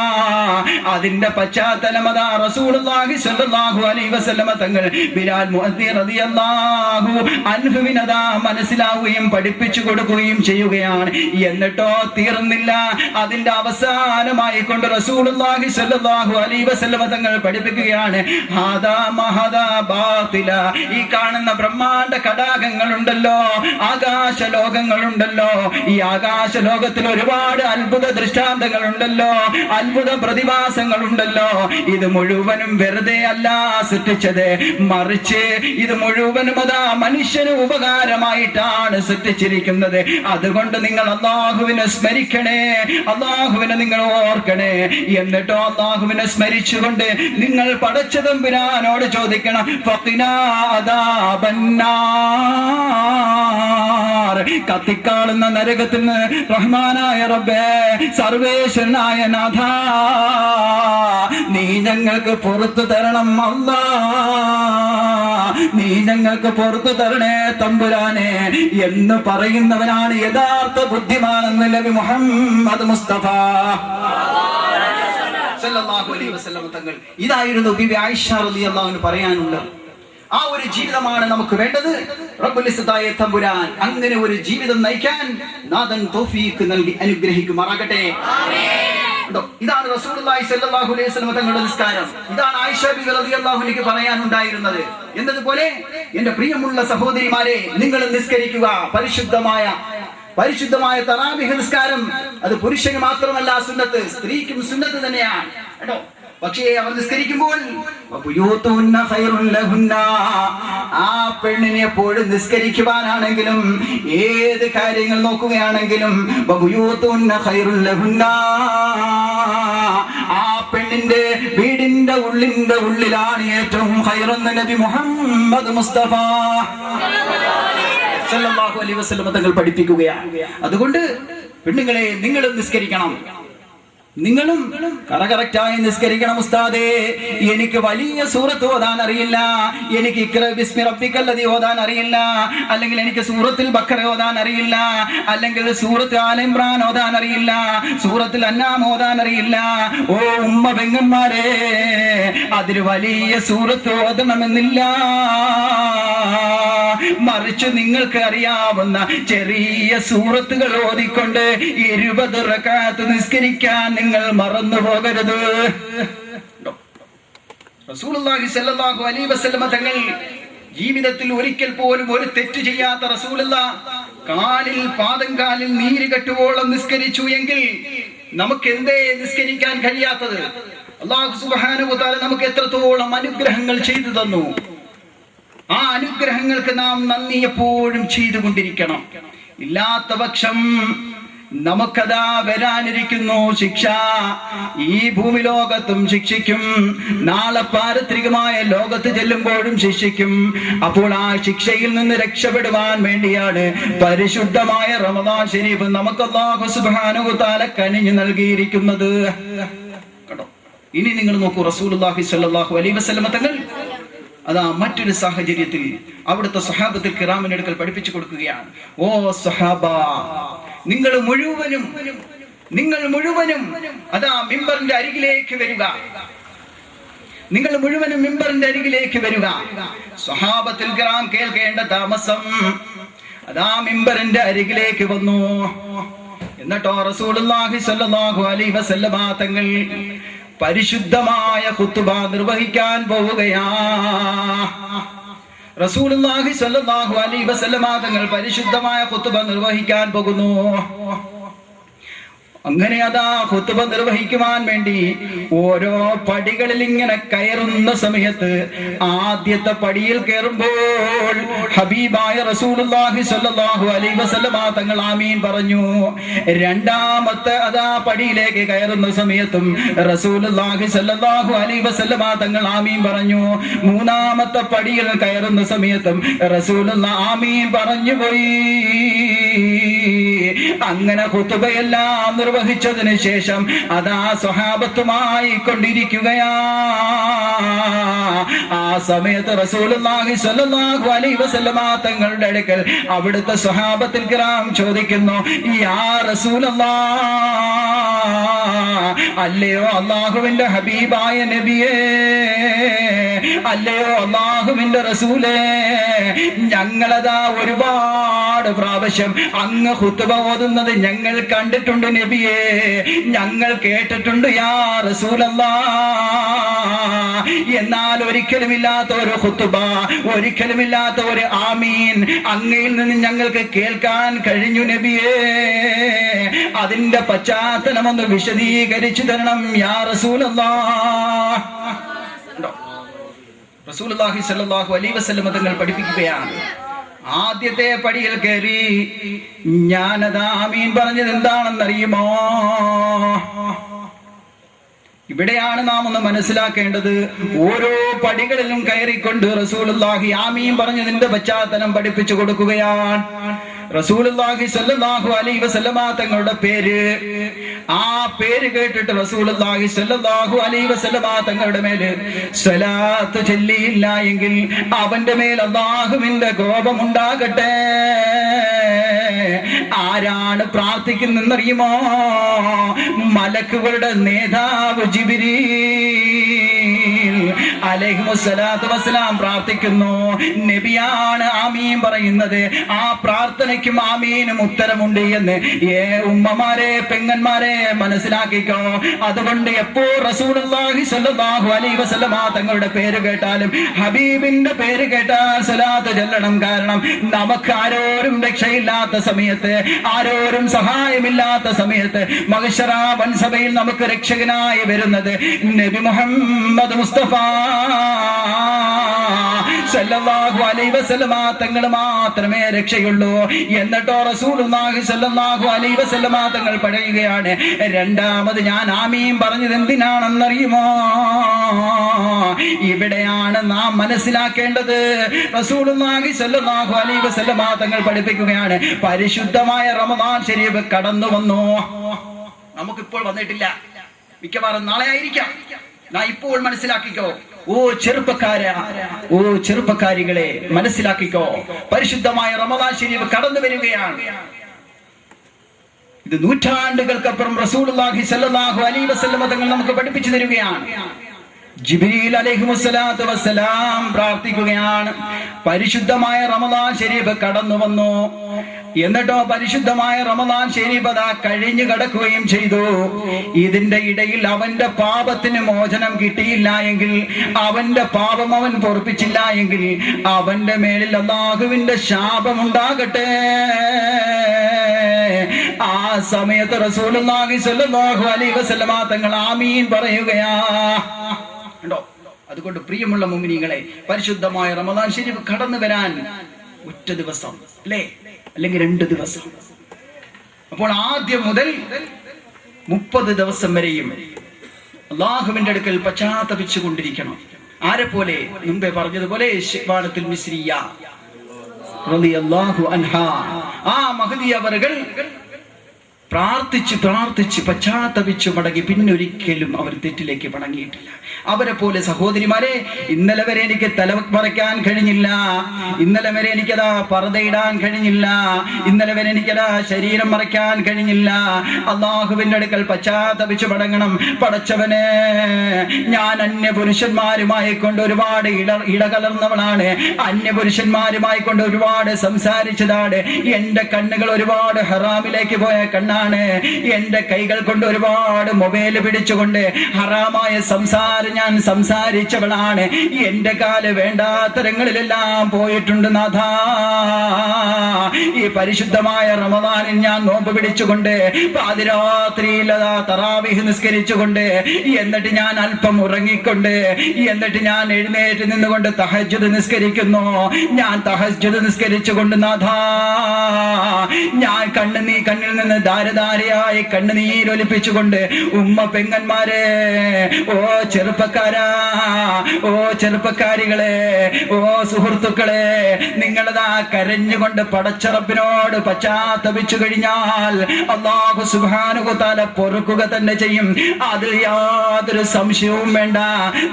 അതിന്റെ പശ്ചാത്തലം അതാ റസൂലുള്ളാഹി സ്വല്ലല്ലാഹു അലൈഹി വസല്ലമ തങ്ങൾ ബിലാൽ മുഅദ്ദിൻ റളിയല്ലാഹു അൻഹുവിനതാ മനസ്സിലാവുകയും പഠിപ്പിച്ചു കൊടുക്കുകയും ചെയ്യുകയാണ്. എന്നിട്ടോ തീർന്നില്ല. അതിന്റെ അവസാനമായി കൊണ്ട് റസൂലുള്ളാഹി സ്വല്ലല്ലാഹു അലൈഹി വസല്ലമ തങ്ങൾ പഠിപ്പിക്കുകയാണ്, ഹാദാ മഹദാ ബാതില. ഈ കാണുന്ന ബ്രഹ്മാണ്ഡ കടാകങ്ങളുണ്ടല്ലോ, ആകാശ ലോകങ്ങളുണ്ടല്ലോ, ഈ ആകാശ ലോകത്തിൽ ഒരുപാട് അത്ഭുത ദൃഷ്ടാന്തങ്ങളുണ്ടല്ലോ, അത്ഭുത പ്രതിഭാസങ്ങളുണ്ടല്ലോ. ഇത് മുഴുവനും വെറുതെ അല്ല സൃഷ്ടിച്ചത്, മറിച്ച് ഇത് മുഴുവനും അതാ മനുഷ്യന് ഉപകാരമായിട്ടാണ് സൃഷ്ടിച്ചിരിക്കുന്നത്. അതുകൊണ്ട് നിങ്ങൾ അല്ലാഹുവിനെ സ്മരിക്കണേ, അല്ലാഹുവിനെ നിങ്ങൾ ഓർക്കണേ. എന്നിട്ടോ അല്ലാഹുവിനെ സ്മരിച്ചുകൊണ്ട് നിങ്ങൾ പടച്ച തമ്പുരാനോട് ചോദിക്കണം, ഫഖിനാ അദാബന്നാർ, കത്തിക്കാളുന്ന നരകത്തിൽ നിന്ന് റഹ്മാനായ റബ്ബേ, സർവേശ്വരനായ നാഥ, നീ ഞങ്ങൾക്ക് പുറത്തു തരണം അല്ലാ, നീ ഞങ്ങൾക്ക് പുറത്തു തരണേ തമ്പുരാനെ എന്ന് പറയുന്നവനാണ് യഥാർത്ഥ ബുദ്ധിമാനെന്ന് നബി മുഹമ്മദ് മുസ്തഫ സല്ലല്ലാഹു അലൈഹി വസല്ലം തങ്ങൾ. ഇതായിരുന്നു ബീബി ആയിഷ റളിയല്ലാഹു അൻഹ പറയാനുള്ളത്. ആ ഒരു ജീവിതമാണ് നമുക്ക് വേണ്ടത്. റബ്ബുൽ ഇസ്സത്തായ തമ്പുരാൻ അങ്ങനെ ഒരു ജീവിതം നയിക്കാൻ നാഥൻ തൗഫീഖ് നൽകി അനുഗ്രഹിക്കുമാറാകട്ടെ. ആമീൻ. ഇതാണ് റസൂലുള്ളാഹി സ്വല്ലല്ലാഹു അലൈഹി വസല്ലം തങ്ങളുടെ നിസ്കാരം. ഇതാണ് ആയിഷ ബിബി റളിയല്ലാഹു അൻഹയ്ക്ക് പറയാനുണ്ടായിരുന്നത്. എന്നതുപോലെ എന്റെ പ്രിയമുള്ള സഹോദരിമാരെ, നിങ്ങൾ നിസ്കരിക്കുക. പരിശുദ്ധമായ തറാവീഹ് നിസ്കാരം അത് പുരുഷന് മാത്രമല്ല സുന്നത്ത്, സ്ത്രീക്കും സുന്നത്ത് തന്നെയാണ് കേട്ടോ. പക്ഷേ അവർ നിസ്കരിക്കുമ്പോൾ ആ പെണ്ണിനെ എപ്പോഴും നിസ്കരിക്കുവാനാണെങ്കിലും ഏത് കാര്യങ്ങൾ നോക്കുകയാണെങ്കിലും ആ പെണ്ണിന്റെ വീടിന്റെ ഉള്ളിലാണ് ഏറ്റവും ഖൈറെന്ന് നബി മുഹമ്മദ് മുസ്തഫ സല്ലല്ലാഹു അലൈഹി വസല്ലം തങ്ങൾ പഠിപ്പിക്കുകയാണ്. അതുകൊണ്ട് പെണ്ണുങ്ങളെ, നിങ്ങളും നിസ്കരിക്കണം, നിങ്ങളും കറക്റ്റായി നിസ്കരിക്കണം. ഉസ്താദേ, എനിക്ക് വലിയ സൂറത്ത് ഓതാൻ അറിയില്ല, എനിക്ക് ഇഖ്റ ബിസ്മി റബ്ബിക്കല്ലദീ ഓതാൻ അറിയില്ല, അല്ലെങ്കിൽ എനിക്ക് സൂറത്തുൽ ബഖറ ഓതാൻ അറിയില്ല, അല്ലെങ്കിൽ സൂറത്ത് ആല ഇംറാൻ ഓതാൻ അറിയില്ല, സൂറത്തുൽ അൻആം ഓതാൻ അറിയില്ല. ഓ ഉമ്മ പെങ്ങന്മാരെ, അതിൽ വലിയ സൂറത്ത് ഓതണമെന്നില്ല. മറിച്ച് നിങ്ങൾക്ക് അറിയാവുന്ന ചെറിയ സൂറത്തുകൾ ഓതിക്കൊണ്ട് 20 റക്അത്ത് നിസ്കരിക്കാൻ നിങ്ങൾ മറന്നു പോകരുത്. റസൂലുള്ളാഹി സ്വല്ലല്ലാഹു അലൈഹി വസല്ലം തങ്ങൾ ജീവിതത്തിൽ ഒരിക്കൽ പോലും ഒരു തെറ്റ് ചെയ്യാത്ത റസൂലുള്ളാഹ് പാദങ്കാലിൽ നീര് കെട്ടുവോളം നിസ്കരിച്ചു എങ്കിൽ നമുക്ക് എന്തേ നിസ്കരിക്കാൻ കഴിയാത്തത്? അല്ലാഹു സുബ്ഹാനഹു വ തആല നമുക്ക് എത്രത്തോളം അനുഗ്രഹങ്ങൾ ചെയ്തു തന്നു. ആ അനുഗ്രഹങ്ങൾക്ക് നാം നന്ദി എപ്പോഴും ചെയ്തുകൊണ്ടിരിക്കണം. ഇല്ലാത്ത പക്ഷം നമുക്കതാ വരാനിരിക്കുന്നു ശിക്ഷ. ഈ ഭൂമി ലോകത്തും ശിക്ഷിക്കും, നാളെ പാരത്രികമായ ലോകത്ത് ചെല്ലുമ്പോഴും ശിക്ഷിക്കും. അപ്പോൾ ആ ശിക്ഷയിൽ നിന്ന് രക്ഷപ്പെടുവാൻ വേണ്ടിയാണ് പരിശുദ്ധമായ റമദാൻ ശരീഫ് നമുക്ക് അല്ലാഹു സുബ്ഹാനഹു വ തആല കനിഞ്ഞു നൽകിയിരിക്കുന്നത്. കേട്ടോ, ഇനി നിങ്ങൾ നോക്കൂ, റസൂലുള്ളാഹി സ്വല്ലല്ലാഹു അലൈഹി വസല്ലം തങ്ങൾ അതാ മറ്റൊരു സാഹചര്യത്തിൽ അവിടുത്തെ സ്വഹാബത്തുൽ കിറാമിന്റെ അടുക്കൽ പഠിപ്പിച്ചു കൊടുക്കുകയാണ്. ഓ സ്വഹാബ, നിങ്ങൾ മുഴുവനും അതാ മിമ്പറിന്റെ അരികിലേക്ക് വരിക. നിങ്ങൾ മുഴുവനും മിമ്പറിന്റെ അരികിലേക്ക് വരിക. സ്വഹാബത്തുൽ കിറാം കേൾക്കേണ്ട താമസം അതാ മിമ്പറിന്റെ അരികിലേക്ക് വന്നു. എന്നിട്ടോ റസൂലുള്ളാഹി സ്വല്ലല്ലാഹു അലൈഹി വസല്ലമ തങ്ങൾ പരിശുദ്ധമായ ഖുത്ബ നിർവഹിക്കാൻ പോവുകയാ. റസൂലുള്ളാഹി സ്വല്ലല്ലാഹു അലൈഹി വസല്ലമ തങ്ങൾ പരിശുദ്ധമായ ഖുത്ബ നിർവഹിക്കാൻ പോകുന്നു. അങ്ങനെ അതാ ഖുത്ബ നിർവഹിക്കുവാൻ വേണ്ടി ഓരോ പടികളിൽ ഇങ്ങനെ കയറുന്ന സമയത്ത് ആദ്യത്തെ പടിയിൽ കയറുമ്പോൾ ഹബീബായ റസൂലുള്ളാഹി സ്വല്ലല്ലാഹു അലൈഹി വസല്ലമ തങ്ങൾ ആമീൻ പറഞ്ഞു. രണ്ടാമത്തെ അതാ പടിയിലേക്ക് കയറുന്ന സമയത്തും റസൂലുള്ളാഹി സ്വല്ലല്ലാഹു അലൈഹി വസല്ലമ തങ്ങൾ ആമീൻ പറഞ്ഞു. മൂന്നാമത്തെ പടിയിൽ കയറുന്ന സമയത്തും റസൂലുള്ളാഹി ആമീൻ പറഞ്ഞു പോയി. അങ്ങനെ ഖുത്ബയെല്ലാം നിർവഹിച്ചതിന് ശേഷം അതാ സ്വഹാബത്തുമായി കൊണ്ടിരിക്കുകയാ. ആ സമയത്ത് റസൂലുള്ളാഹി സ്വല്ലല്ലാഹു അലൈഹി വസല്ലമ തങ്ങളുടെ അടുക്കൽ അവിടുത്തെ സ്വഹാബത്തുൽ കിറാം ചോദിക്കുന്നു, യാ റസൂലല്ലാഹ്, അല്ലയോ അല്ലാഹുവിന്റെ ഹബീബായ നബിയേ, അല്ലയോ അല്ലാഹുവിന്റെ റസൂലേ, ഞങ്ങളതാ ഒരുപാട് പ്രാവശ്യം അങ്ങ് ഖുത്ബ ഓതുന്നത് ഞങ്ങൾ കണ്ടിട്ടുണ്ട് നബിയേ, ഞങ്ങൾ കേട്ടിട്ടുണ്ട് യാ റസൂലല്ലാഹ്. എന്നാൽ ഒരിക്കലുമില്ലാത്ത ഒരു ഖുത്ബ, ഒരിക്കലുമില്ലാത്ത ഒരു ആമീൻ അങ്ങയിൽ നിന്ന് ഞങ്ങൾക്ക് കേൾക്കാൻ കഴിഞ്ഞു നബിയേ. അതിന്റെ പശ്ചാത്തലം ഒന്ന് വിശദീകരിച്ചു തരണം യാ റസൂലല്ലാഹ്. റസൂലുള്ളാഹി സ്വല്ലല്ലാഹു അലൈഹി വസല്ലം തങ്ങൾ പഠിപ്പിക്കുകയാണ്. ആദ്യത്തെ പടിയിൽ കയറി ഞാനതാ ആമീൻ പറഞ്ഞത് എന്താണെന്നറിയുമോ? ഇവിടെയാണ് നാം ഒന്ന് മനസ്സിലാക്കേണ്ടത്. ഓരോ പടികളിലും കയറിക്കൊണ്ട് റസൂലുള്ളാഹി ആമീൻ പറഞ്ഞതിന്റെ പശ്ചാത്തലം പഠിപ്പിച്ചു കൊടുക്കുകയാണ്. റസൂലുള്ളാഹി സ്വല്ലല്ലാഹു അലൈഹി വസല്ലമ തങ്ങളുടെ പേര്, ആ പേര് കേട്ടിട്ട് റസൂലുള്ളാഹി സ്വല്ലല്ലാഹു അലൈഹി വസല്ലമ തങ്ങളുടെ മേല് സ്വലാത്ത് ചൊല്ലിയില്ല എങ്കിൽ അവന്റെ മേൽ അല്ലാഹുവിന്റെ കോപമുണ്ടാകട്ടെ. ആരാണ് പ്രാർത്ഥിക്കുന്നറിയുമോ? മലക്കുകളുടെ നേതാവ് ജിബ്രീൽ. അലൈഹിമുസ്സലാത്തു വസ്സലാം പ്രാർത്ഥിക്കുന്നു, നബിയാണ് ആമീൻ പറയുന്നത്, ആ പ്രാർത്ഥനയ്ക്കും ആമീനും ഉത്തരമുണ്ട് എന്ന് ഉമ്മമാരെ പെങ്ങന്മാരെ മനസ്സിലാക്കിക്കോ. അതുകൊണ്ട് എപ്പോ റസൂലുള്ളാഹി സ്വല്ലല്ലാഹു അലൈഹി വസല്ലമ തങ്ങളുടെ പേര് കേട്ടാലും ഹബീബിന്റെ പേര് കേട്ടാൽ സ്വലാത്ത് ചൊല്ലണം. കാരണം നമുക്ക് ആരോരും രക്ഷയില്ലാത്ത സമയത്ത്, ആരോരും സഹായമില്ലാത്ത സമയത്ത് മഹ്ശറ വൻസഭയിൽ നമുക്ക് രക്ഷകനായി വരുന്നത് നബി മുഹമ്മദ് മുസ്തഫ സല്ലല്ലാഹു അലൈഹി വസല്ലമ തങ്ങൾ മാത്രമേ രക്ഷയുള്ളൂ. എന്നിട്ടോ റസൂലുള്ളാഹി സല്ലല്ലാഹു അലൈഹി വസല്ലമ തങ്ങൾ പറയുകയാണ്, രണ്ടാമത് ഞാൻ ആമീൻ പറഞ്ഞത് എന്തിനാണെന്നറിയുമോ? ഇവിടെയാണ് നാം മനസ്സിലാക്കേണ്ടത്. റസൂലുള്ളാഹി സ്വല്ലല്ലാഹു അലൈഹി വസല്ലമ തങ്ങൾ പഠിപ്പിക്കുകയാണ്, പരിശുദ്ധമായ റമദാൻ ശരീഫ് കടന്നു വന്നു. നമുക്കിപ്പോൾ വന്നിട്ടില്ല, മിക്കവാറും നാളെ ആയിരിക്കാം. ഇപ്പോൾ മനസ്സിലാക്കിക്കോ. ഓ ചെറുപ്പക്കാരാ, ഓ ചെറുപ്പക്കാരികളെ മനസ്സിലാക്കിക്കോ, പരിശുദ്ധമായ റമദാൻ ശരീഫ് കടന്നു വരികയാണ്. ഇത് നൂറ്റാണ്ടുകൾക്കപ്പുറം റസൂലുള്ളാഹി സ്വല്ലല്ലാഹു അലൈഹി വസല്ലമ തങ്ങൾ നമുക്ക് പഠിപ്പിച്ചു തരികയാണ്. ജിബ്രീൽ അലൈഹിമുസ്സലാത്തു വസ്സലാം പ്രാർത്ഥിക്കുകയാണ്, പരിശുദ്ധമായ റമദാൻ ശരീഫ് കടന്നു വന്നു. എന്നിട്ടോ പരിശുദ്ധമായ റമദാൻ ശരീഫ് അതാ കഴിഞ്ഞു കടക്കുകയും ചെയ്തു. ഇതിന്റെ ഇടയിൽ അവന്റെ പാപത്തിന് മോചനം കിട്ടിയില്ല എങ്കിൽ, അവന്റെ പാപം അവൻ പൊറുപ്പിച്ചില്ല എങ്കിൽ അവന്റെ മേലിൽ അല്ലാഹുവിന്റെ ശാപമുണ്ടാകട്ടെ. ആ സമയത്ത് റസൂലുള്ളാഹി സ്വല്ലല്ലാഹു അലൈഹി വസല്ലമ തങ്ങൾ ആമീൻ പറയുകയാ. ണ്ടോ? അതുകൊണ്ട് പ്രിയമുള്ള മുഅ്മിനീങ്ങളെ, പരിശുദ്ധമായ റമദാൻ ശരീഫ് കടന്നു വരാൻ ഒറ്റ ദിവസം അല്ലേ, അല്ലെങ്കിൽ 2 ദിവസം. അപ്പോൾ ആദ്യം മുതൽ 30 ദിവസം വരെയും അല്ലാഹുവിന്റെ അടുക്കൽ പശ്ചാത്തപിച്ചു കൊണ്ടിരിക്കണം. ആരെ പോലെ? മുമ്പേ പറഞ്ഞതുപോലെ ശിഫാഅത്തുൽ മിസ്രിയ റളിയല്ലാഹു അൻഹാ, ആ മഹദി അവറുകൾ പ്രാർത്ഥിച്ച് പ്രാർത്ഥിച്ച് പശ്ചാത്തപിച്ചു മടങ്ങി. പിന്നൊരിക്കലും അവർ തെറ്റിലേക്ക് മടങ്ങിയിട്ടില്ല. അവരെ പോലെ സഹോദരിമാരെ, ഇന്നലെ വരെ എനിക്ക് തല മറയ്ക്കാൻ കഴിഞ്ഞില്ല, ഇന്നലെ വരെ എനിക്കതാ പർദ്ദയിടാൻ കഴിഞ്ഞില്ല, ഇന്നലെ വരെ എനിക്കതാ ശരീരം മറയ്ക്കാൻ കഴിഞ്ഞില്ല. അല്ലാഹുവിന്റെ അടുക്കൽ പശ്ചാത്തപിച്ചു മടങ്ങണം. പടച്ചവനെ, ഞാൻ അന്യപുരുഷന്മാരുമായി കൊണ്ട് ഒരുപാട് ഇടകലർന്നവളാണ്, അന്യപുരുഷന്മാരുമായി കൊണ്ട് ഒരുപാട് സംസാരിച്ചതാണ്. എന്റെ കണ്ണുകൾ ഒരുപാട് ഹറാമിലേക്ക് പോയ കണ്ണാണ്. എന്റെ കൈകൾ കൊണ്ട് ഒരുപാട് മൊബൈൽ പിടിച്ചുകൊണ്ട് ഹറാമായ സംസാരം ഞാൻ സംസാരിച്ചവളാണ്. എന്റെ കാല് വേണ്ടാത്തരങ്ങളിലെല്ലാം പോയിട്ടുണ്ട് നാഥാ. ഈ പരിശുദ്ധമായ റമദാനിൽ ഞാൻ നോമ്പ് പിടിച്ചുകൊണ്ട് പാതിരാത്രിയിൽ തറാവീഹ് നിസ്കരിച്ചുകൊണ്ട്, എന്നിട്ട് ഞാൻ അല്പം ഉറങ്ങിക്കൊണ്ട്, എന്നിട്ട് ഞാൻ എഴുന്നേറ്റ് നിന്നുകൊണ്ട് തഹജ്ജുദ് നിസ്കരിക്കുന്നു. ഞാൻ തഹജ്ജുദ് നിസ്കരിച്ചുകൊണ്ട് നാഥാ, ഞാൻ കണ്ണിൽ നിന്ന് ധാരധാരയായി കണ്ണുനീരൊലിപ്പിച്ചുകൊണ്ട്, ഉമ്മ പെങ്ങന്മാരെ, ഓ ചെറുപ്പക്കാരാ, ഓ ചെറുപ്പക്കാരികളെ, ഓ സുഹൃത്തുക്കളെ, നിങ്ങളതാ കരഞ്ഞുകൊണ്ട് പടച്ച റബ്ബിനോട് പശ്ചാത്തപിച്ചു കഴിഞ്ഞാൽ അല്ലാഹു സുബ്ഹാനഹു വ തആല പൊറുക്കുക തന്നെ ചെയ്യും. അതിൽ യാതൊരു സംശയവും വേണ്ട.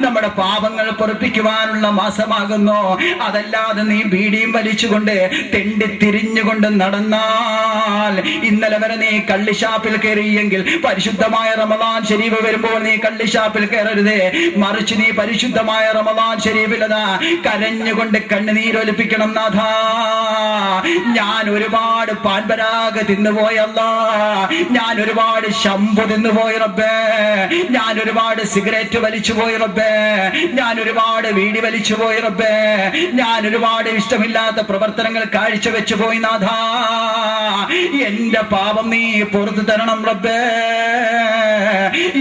നമ്മുടെ പാപങ്ങൾ പൊറുപ്പിക്കുവാനുള്ള മാസമാകുന്നു. അതല്ലാതെ നീ ബീഡിയും വലിച്ചുകൊണ്ട് തെണ്ടി തിരിഞ്ഞുകൊണ്ട് നടന്നാൽ, ഇന്നലെ വരെ നീ കള്ളിഷാപ്പിൽ കയറിയെങ്കിൽ പരിശുദ്ധമായ റമദാൻ ശരീഫ് വരുമ്പോൾ നീ കള്ളിഷാപ്പിൽ കയറരുതേ. മറിച്ച് നീ പരിശുദ്ധമായ റമദാൻ ശരീഫിലതാ കരഞ്ഞുകൊണ്ട് കണ്ണുനീരൊലിപ്പിക്കണം. നാഥാ, ഞാൻ ഒരുപാട് പാൻപരാഗ് തിന്നുപോയല്ല, ഞാൻ ഒരുപാട് ശംഭു തിന്നുപോയി റബ്ബേ, ഞാൻ ഒരുപാട് സിഗരറ്റ് വലിച്ചു പോയി റബ്ബേ, ഞാൻ ഒരുപാട് വീടി വലിച്ചു പോയി റബ്ബേ, ഞാൻ ഒരുപാട് ഇഷ്ടമില്ലാത്ത പ്രവർത്തനങ്ങൾ കാഴ്ചവെച്ചു പോയി നാഥാ. എന്റെ പാപം നീ പുറത്തു തരണം റബ്ബേ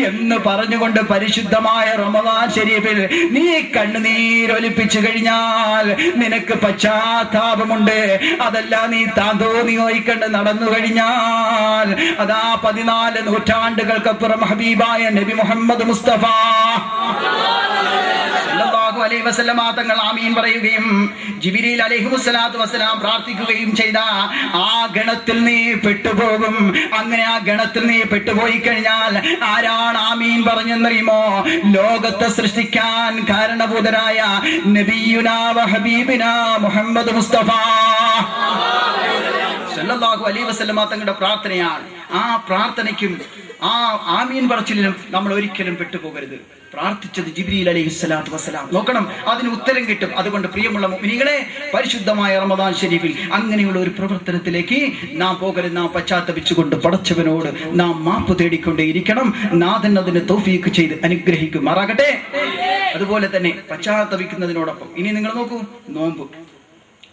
എന്ന് പറഞ്ഞുകൊണ്ട് പരിശുദ്ധമായ റമദാൻ ശരീഫിൽ നീ കണ്ണുനീരൊലിപ്പിച്ചു കഴിഞ്ഞാൽ നിനക്ക് പശ്ചാത്താപമുണ്ട്. അതല്ല നീ താന്തോന്നിയോയിക്കണ്ട് നടന്നു കഴിഞ്ഞാൽ അതാ 14 നൂറ്റാണ്ടുകൾക്കപ്പുറം ഹബീബായ നബി മുഹമ്മദ് മുസ്തഫ സല്ലല്ലാഹു അലൈഹി വസല്ലമ തങ്ങൾ ആമീൻ പറയുകയും ജിബ്രീൽ അലൈഹിസ്സലാത്തു വസ്സലാം പ്രാർത്ഥിക്കുകയും ചെയ്ത ആ ഗണത്തിൽ നീ പെട്ടുപോകും. അങ്ങനെ ആ ഗണത്തിൽ നീ പെട്ടുപോയി കഴിഞ്ഞാൽ ആരാണ് ആമീൻ പറഞ്ഞെന്നറിയുമോ? ലോകത്തെ സൃഷ്ടിക്കാൻ കാരണഭൂതരായ നബിയുനാ വ ഹബീബിനാ മുഹമ്മദ് മുസ്തഫ സല്ലല്ലാഹു അലൈഹി വസല്ലമ തങ്ങളുടെ പ്രാർത്ഥനയാണ്. ആ പ്രാർത്ഥനയ്ക്കും ആ ആമീൻ പറച്ചിലും നമ്മൾ ഒരിക്കലും പെട്ടുപോകരുത്. പ്രാർത്ഥിച്ചത് ജിബ്രീൽ അലൈഹിസ്സലാത്തു വസ്സലാം. നോക്കണം, അതിന് ഉത്തരം കിട്ടും. അതുകൊണ്ട് പ്രിയമുള്ള മുഅ്മിനീങ്ങളെ, പരിശുദ്ധമായ റമദാൻ ശരീഫിൽ അങ്ങനെയുള്ള ഒരു പ്രവർത്തനത്തിലേക്ക് നാം പോകരുത്. നാം പശ്ചാത്തപിച്ചുകൊണ്ട് പടച്ചവനോട് നാം മാപ്പ് തേടിക്കൊണ്ടേയിരിക്കണം. നാഥൻ അതിന് തൗഫീഖ് ചെയ്ത് അനുഗ്രഹിക്കുമാറാകട്ടെ. അതുപോലെ തന്നെ പശ്ചാത്തപിക്കുന്നതിനോടൊപ്പം ഇനി നിങ്ങൾ നോക്കൂ,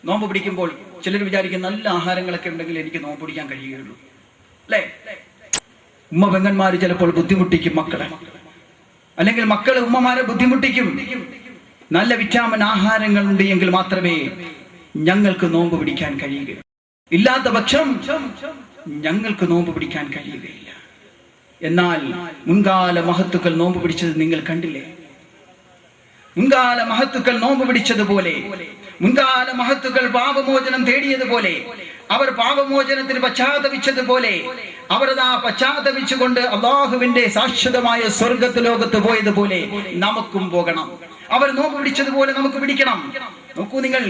നോമ്പ് പിടിക്കുമ്പോൾ ചിലർ വിചാരിക്കും നല്ല ആഹാരങ്ങളൊക്കെ ഉണ്ടെങ്കിൽ എനിക്ക് നോമ്പ് പിടിക്കാൻ കഴിയുകയുള്ളൂ, അല്ലേ? ഉമ്മ പെങ്ങന്മാര് ചിലപ്പോൾ ബുദ്ധിമുട്ടിക്കും മക്കളെ, അല്ലെങ്കിൽ മക്കള് ഉമ്മമാരെ ബുദ്ധിമുട്ടിക്കും. നല്ല വിറ്റാമിൻ ആഹാരങ്ങൾ ഉണ്ട് എങ്കിൽ മാത്രമേ ഞങ്ങൾക്ക് നോമ്പ് പിടിക്കാൻ കഴിയുകയുള്ളൂ. ഇല്ലാത്ത പക്ഷം ഞങ്ങൾക്ക് നോമ്പ് പിടിക്കാൻ കഴിയുകയില്ല. എന്നാൽ മുൻകാല മഹത്തുക്കൾ നോമ്പ് പിടിച്ചത് നിങ്ങൾ കണ്ടില്ലേ? മുൻകാല മഹത്തുക്കൾ നോമ്പ് പിടിച്ചതുപോലെ, മുൻകാല മഹത്തുക്കൾ പാപമോചനം തേടിയതുപോലെ, അവർ പാപമോചനത്തിന് പശ്ചാത്തപിച്ചതുപോലെ, അവരതാ പശ്ചാത്തപിച്ചുകൊണ്ട് അള്ളാഹുവിന്റെ ശാശ്വതമായ സ്വർഗത്ത് ലോകത്ത് പോയതുപോലെ നമുക്കും പോകണം. അവർ നോമ്പ് പിടിച്ചതുപോലെ നമുക്ക് പിടിക്കണം. നോക്കൂ നിങ്ങൾ,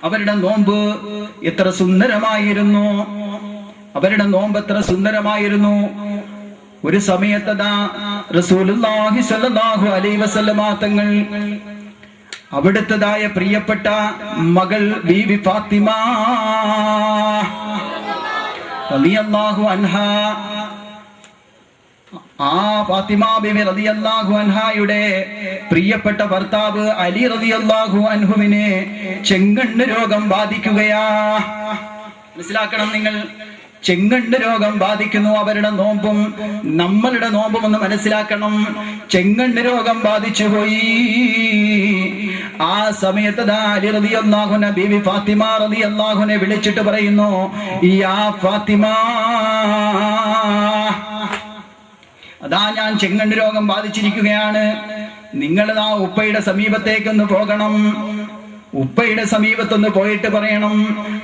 അവരുടെ നോമ്പ് എത്ര സുന്ദരമായിരുന്നു, അവരുടെ നോമ്പ് എത്ര സുന്ദരമായിരുന്നു. ഒരു സമയത്തതാ റസൂലുള്ളാഹി സ്വല്ലല്ലാഹു അലൈഹി വസല്ലമ തങ്ങൾ അവിടുത്തതായ പ്രിയപ്പെട്ട മകൾ ബീവി ഫാത്തിമ റളിയല്ലാഹു അൻഹാ, ആ ഫാത്തിമ ബീവി റളിയല്ലാഹു അൻഹായുടെ പ്രിയപ്പെട്ട ഭർത്താവ് അലി റളിയല്ലാഹു അൻഹുവിനെ ചെങ്കണ്ണ് രോഗം ബാധിക്കുകയാ. മനസ്സിലാക്കണം നിങ്ങൾ, ചെങ്കണ്ണ് രോഗം ബാധിക്കുന്നു. അവരുടെ നോമ്പും നമ്മളുടെ നോമ്പും ഒന്ന് മനസ്സിലാക്കണം. ചെങ്കണ്ണ് രോഗം ബാധിച്ചു പോയി. ആ സമയത്ത് അലി റളിയല്ലാഹു അൻഹ ബീവി ഫാത്തിമ റളിയല്ലാഹു അൻഹയെ വിളിച്ചിട്ട് പറയുന്നു, യാ ഫാത്തിമ, അതാ ഞാൻ ചെങ്കണ്ണ് രോഗം ബാധിച്ചിരിക്കുകയാണ്, നിങ്ങളതാ ഉപ്പയുടെ സമീപത്തേക്കൊന്ന് പോകണം, ഉപ്പയുടെ സമീപത്തൊന്ന് പോയിട്ട് പറയണം,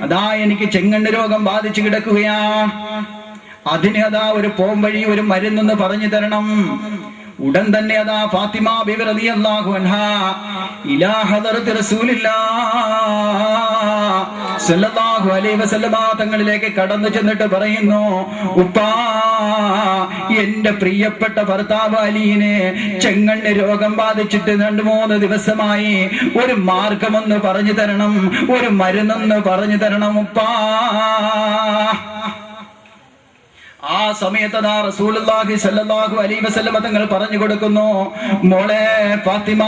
അതാ എനിക്ക് ചെങ്കണ്ണ് രോഗം ബാധിച്ചു കിടക്കുകയാ, അതിന് അതാ ഒരു പോംവഴി, ഒരു മരുന്നൊന്ന് പറഞ്ഞു തരണം. ഉടൻ തന്നെ അതാ ഫാത്തിമ ബീവി റളിയല്ലാഹു അൻഹാ ഇലാ ഹദറത്ത് റസൂലില്ലാഹ് സല്ലല്ലാഹു അലൈഹി വസല്ലമ തങ്ങളിലേക്ക് കടന്നു ചെന്നിട്ട് പറയുന്നു, ഉപ്പാ, എന്റെ പ്രിയപ്പെട്ട ഭർത്താവ് അലീനെ ചെങ്കണ്ണ് രോഗം ബാധിച്ചിട്ട് 2-3 ദിവസമായി, ഒരു മാർഗമൊന്ന് പറഞ്ഞു തരണം, ഒരു മരുന്നൊന്ന് പറഞ്ഞു തരണം ഉപ്പാ. ആ സമയത്ത് റസൂലുള്ളാഹി സ്വല്ലല്ലാഹു അലൈഹി വസല്ലം തങ്ങൾ പറഞ്ഞു കൊടുക്കുന്നു, മോളെ ഫാത്തിമ,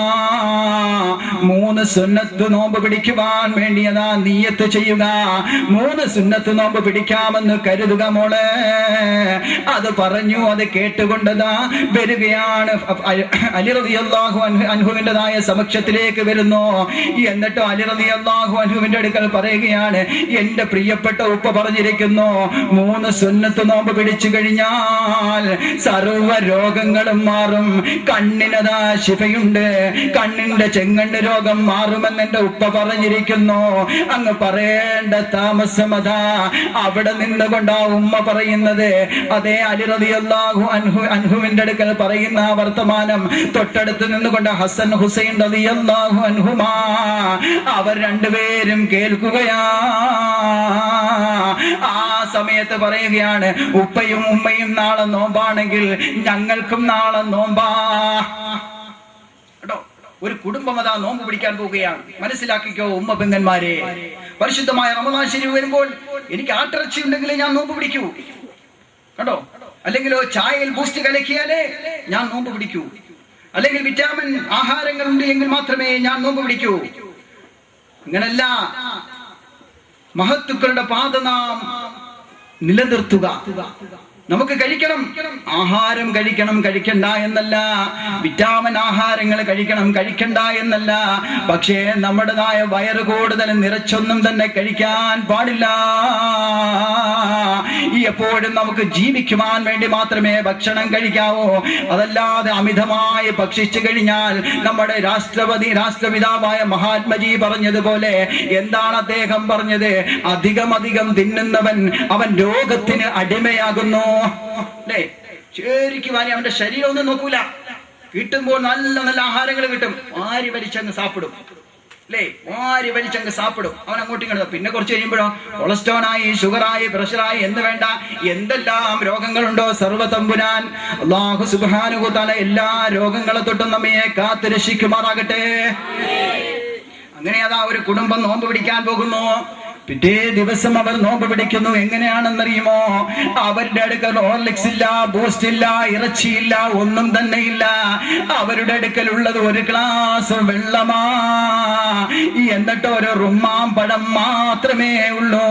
3 സുന്നത്ത് നോമ്പ് പിടിക്കുവാൻ വേണ്ടി അതാ നിയ്യത്ത് ചെയ്യുക. 3 സുന്നത്ത് നോമ്പ് പിടിക്കാമെന്ന് കരുതുക മോളെ. അത് പറഞ്ഞു, അത് കേട്ടുകൊണ്ടതാ വരികയാണ്. അലി റളിയല്ലാഹു അൻഹുവിൻ്റെതായ സമക്ഷത്തിലേക്ക് വരുന്നു. എന്നിട്ട് അലി റളിയല്ലാഹു അൻഹുവിന്റെ അടുക്കൽ പറയുകയാണ്, എന്റെ പ്രിയപ്പെട്ട ഉപ്പ പറഞ്ഞിരിക്കുന്നു, 3 സുന്നത്ത് നോമ്പ് പിടിച്ചു കഴിഞ്ഞാൽ സർവ്വ രോഗങ്ങളും മാറും, കണ്ണിനതാ ശിഫയുണ്ട്, കണ്ണിന്റെ ചെങ്കണ്ണ് രോഗം മാറുമെന്ന് എന്റെ ഉപ്പ പറഞ്ഞിരിക്കുന്നു. അങ്ങ് പറയേണ്ട താമസമതാ അവിടെ നിന്നുകൊണ്ടാ ഉമ്മ പറയുന്നത്. അതേ അലി റളിയല്ലാഹു അൻഹുവിന്റെ അടുക്കൽ പറയുന്ന വർത്തമാനം തൊട്ടടുത്ത് നിന്നുകൊണ്ട് ഹസൻ ഹുസൈൻ റളിയല്ലാഹു അൻഹുമാ അവർ രണ്ടുപേരും കേൾക്കുകയാ. ആ സമയത്ത് പറയുകയാണ്, ഉപ്പയും ഉമ്മയും നാളെ നോമ്പാണെങ്കിൽ ഞങ്ങൾക്കും നാളെ നോമ്പാ. കേട്ടോ, ഒരു കുടുംബം അതാ നോമ്പ് പിടിക്കാൻ പോവുകയാണ്. മനസ്സിലാക്കിക്കോ ഉമ്മ പെങ്ങന്മാരെ, പരിശുദ്ധമായ റമദാൻ ശരീഫ് വരുമ്പോൾ എനിക്ക് ആട്ടിറച്ചി ഉണ്ടെങ്കിലേ ഞാൻ നോമ്പ് പിടിക്കൂ. കേട്ടോ, അല്ലെങ്കിലോ ചായയിൽ ബൂസ്റ്റ് കലക്കിയാലേ ഞാൻ നോമ്പ് പിടിക്കൂ, അല്ലെങ്കിൽ വിറ്റാമിൻ ആഹാരങ്ങൾ ഉണ്ട് എങ്കിൽ മാത്രമേ ഞാൻ നോമ്പ് പിടിക്കൂ. അങ്ങനല്ല, മഹത്തുക്കളുടെ പാത നാം നിലനിർത്തുക. നമുക്ക് കഴിക്കണം, ആഹാരം കഴിക്കണം, കഴിക്കണ്ട എന്നല്ല. വിറ്റാമിൻ ആഹാരങ്ങൾ കഴിക്കണം, കഴിക്കണ്ട എന്നല്ല. പക്ഷേ നമ്മുടേതായ വയറ് കൂടുതൽ നിറച്ചൊന്നും തന്നെ കഴിക്കാൻ പാടില്ല. എപ്പോഴും നമുക്ക് ജീവിക്കുവാൻ വേണ്ടി മാത്രമേ ഭക്ഷണം കഴിക്കാവൂ. അതല്ലാതെ അമിതമായി ഭക്ഷിച്ചു കഴിഞ്ഞാൽ നമ്മുടെ രാഷ്ട്രപിതാവായ മഹാത്മജി പറഞ്ഞതുപോലെ എന്താണ് അദ്ദേഹം പറഞ്ഞത്? അധികം തിന്നുന്നവൻ അവൻ രോഗത്തിന് അടിമയാകുന്നു. അല്ലേ? ശരിക്കും അവന്റെ ശരീരം ഒന്നും നോക്കൂല. കിട്ടുമ്പോൾ നല്ല നല്ല ആഹാരങ്ങൾ കിട്ടും, വാരി വലിച്ചങ്ങ് സാപ്പിടും. അല്ലേ? വാരി വലിച്ചങ്ങ് സാപ്പിടും. അവൻ അങ്ങോട്ടും ഇങ്ങോട്ടും. പിന്നെ കുറച്ച് കഴിയുമ്പോഴോ കൊളസ്ട്രോളായി, ഷുഗറായി, പ്രഷറായി എന്ന് വേണ്ട എന്തെല്ലാം രോഗങ്ങളുണ്ടോ സർവ്വതമ്പുരാൻ അല്ലാഹു സുബ്ഹാനഹു വ തആല എല്ലാ രോഗങ്ങളെ തൊട്ടും നമ്മെ കാത്ത് രക്ഷിക്കുമാറാകട്ടെ. അങ്ങനെ അതാ ഒരു കുടുംബം നോമ്പ് പിടിക്കാൻ പോകുന്നു. പിറ്റേ ദിവസം അവർ നോമ്പ് പിടിക്കുന്നു. എങ്ങനെയാണെന്നറിയുമോ? അവരുടെ അടുക്കൽ ഹോർലിക്സ് ഇല്ല, ബൂസ്റ്റ് ഇല്ല, ഇറച്ചിയില്ല, ഒന്നും തന്നെ ഇല്ല. അവരുടെ അടുക്കൽ ഉള്ളത് ഒരു ഗ്ലാസ് വെള്ളമാ. എന്നിട്ട് ഒരു റുമ്മാം പഴം മാത്രമേ ഉള്ളൂ.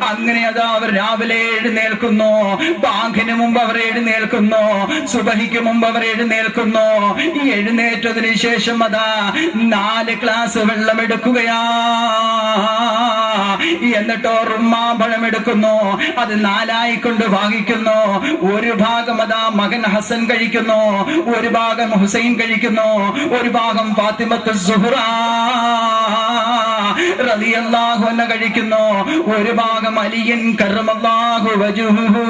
അങ്ങനെ അതാ അവർ രാവിലെ എഴുന്നേൽക്കുന്നു. ബാങ്കിന് മുമ്പ് അവർ എഴുന്നേൽക്കുന്നു. സുബഹിക്ക് മുമ്പ് അവർ എഴുന്നേൽക്കുന്നു. എഴുന്നേറ്റതിന് ശേഷം അതാ 4 ഗ്ലാസ് വെള്ളം എടുക്കുകയാ. എന്നിട്ടോ റുമ്മാമ്പഴം എടുക്കുന്നു. അത് 4ആയി കൊണ്ട് ഭാഗിക്കുന്നു. ഒരു ഭാഗം അതാ മകൻ ഹസൻ കഴിക്കുന്നു, ഒരു ഭാഗം ഹുസൈൻ കഴിക്കുന്നു, ഒരു ഭാഗം ഫാത്തിമത്തു സുഹ്റ റളിയല്ലാഹു അൻഹ കഴിക്കുന്നു, ഒരു ഭാഗം അലിയൻ കറമല്ലാഹു വജ്ഹുഹു.